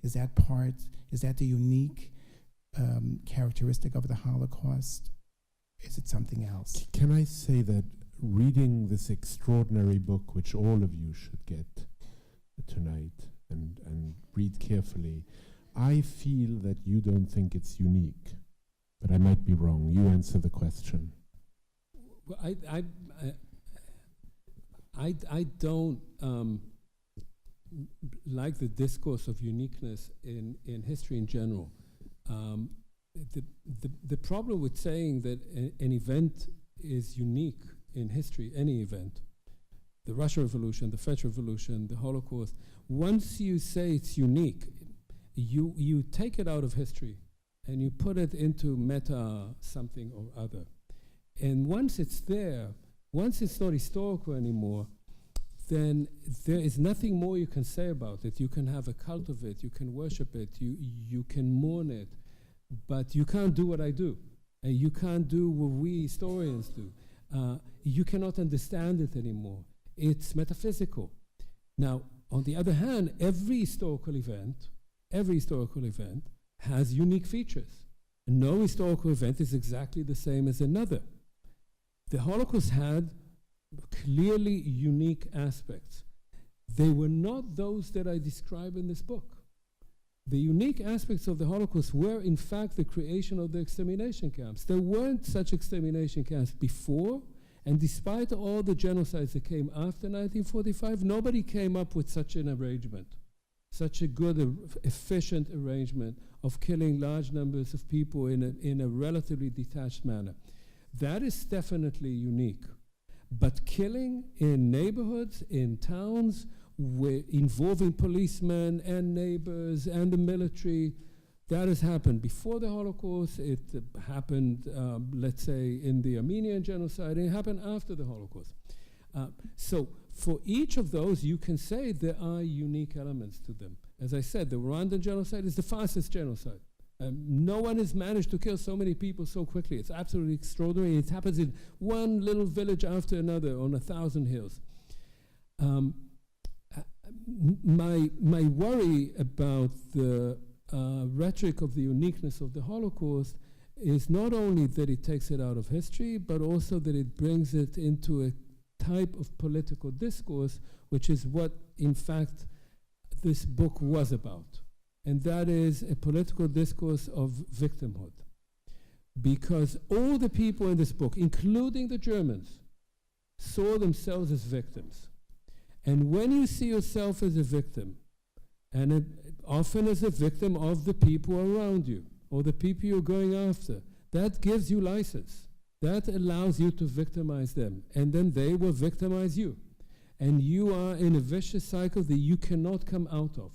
Is that the unique characteristic of the Holocaust? Is it something else? Can I say that reading this extraordinary book, which all of you should get tonight and read carefully, I feel that you don't think it's unique, but I might be wrong. You answer the question. Well, I don't like the discourse of uniqueness in history in general. the problem with saying that an event is unique in history, any event, the Russian Revolution, the French Revolution, the Holocaust, once you say it's unique, you take it out of history and you put it into meta something or other. And once it's there, once it's not historical anymore, then there is nothing more you can say about it. You can have a cult of it, you can worship it, you can mourn it, but you can't do what I do. And you can't do what we historians do. You cannot understand it anymore. It's metaphysical. Now, on the other hand, every historical event has unique features. No historical event is exactly the same as another. The Holocaust had clearly unique aspects. They were not those that I describe in this book. The unique aspects of the Holocaust were, in fact, the creation of the extermination camps. There weren't such extermination camps before, and despite all the genocides that came after 1945, nobody came up with such an arrangement, such a good, efficient arrangement of killing large numbers of people in a relatively detached manner. That is definitely unique. But killing in neighborhoods, in towns, involving policemen and neighbors and the military, that has happened before the Holocaust. It happened, let's say, in the Armenian genocide. It happened after the Holocaust. So for each of those, you can say there are unique elements to them. As I said, the Rwandan genocide is the fastest genocide. No one has managed to kill so many people so quickly. It's absolutely extraordinary. It happens in one little village after another on 1,000 hills. My worry about the rhetoric of the uniqueness of the Holocaust is not only that it takes it out of history, but also that it brings it into a type of political discourse, which is what, in fact, this book was about. And that is a political discourse of victimhood. Because all the people in this book, including the Germans, saw themselves as victims. And when you see yourself as a victim, and often as a victim of the people around you, or the people you're going after, that gives you license. That allows you to victimize them. And then they will victimize you. And you are in a vicious cycle that you cannot come out of.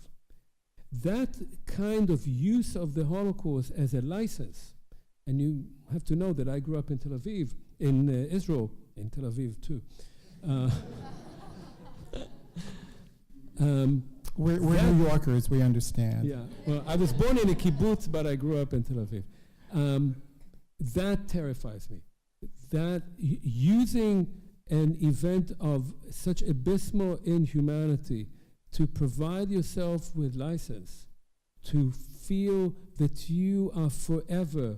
That kind of use of the Holocaust as a license, and you have to know that I grew up in Tel Aviv, in Israel, in Tel Aviv too. We're New Yorkers, we understand. Yeah, well, I was born in a kibbutz, but I grew up in Tel Aviv. That terrifies me. That using an event of such abysmal inhumanity to provide yourself with license, to feel that you are forever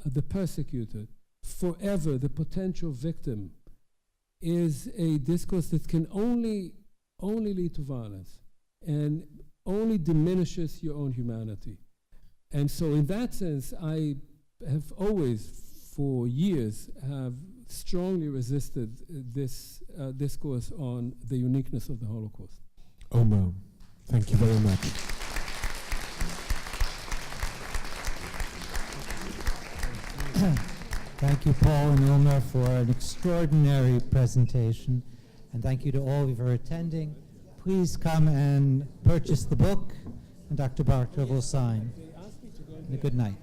the persecuted, forever the potential victim, is a discourse that can only lead to violence and only diminishes your own humanity. And so in that sense, I have always, for years, have strongly resisted this discourse on the uniqueness of the Holocaust. Omer, thank you very much. Thank you, Paul and Omer, for an extraordinary presentation. And thank you to all of you for attending. Please come and purchase the book, and Dr. Bartov will sign. And a good night.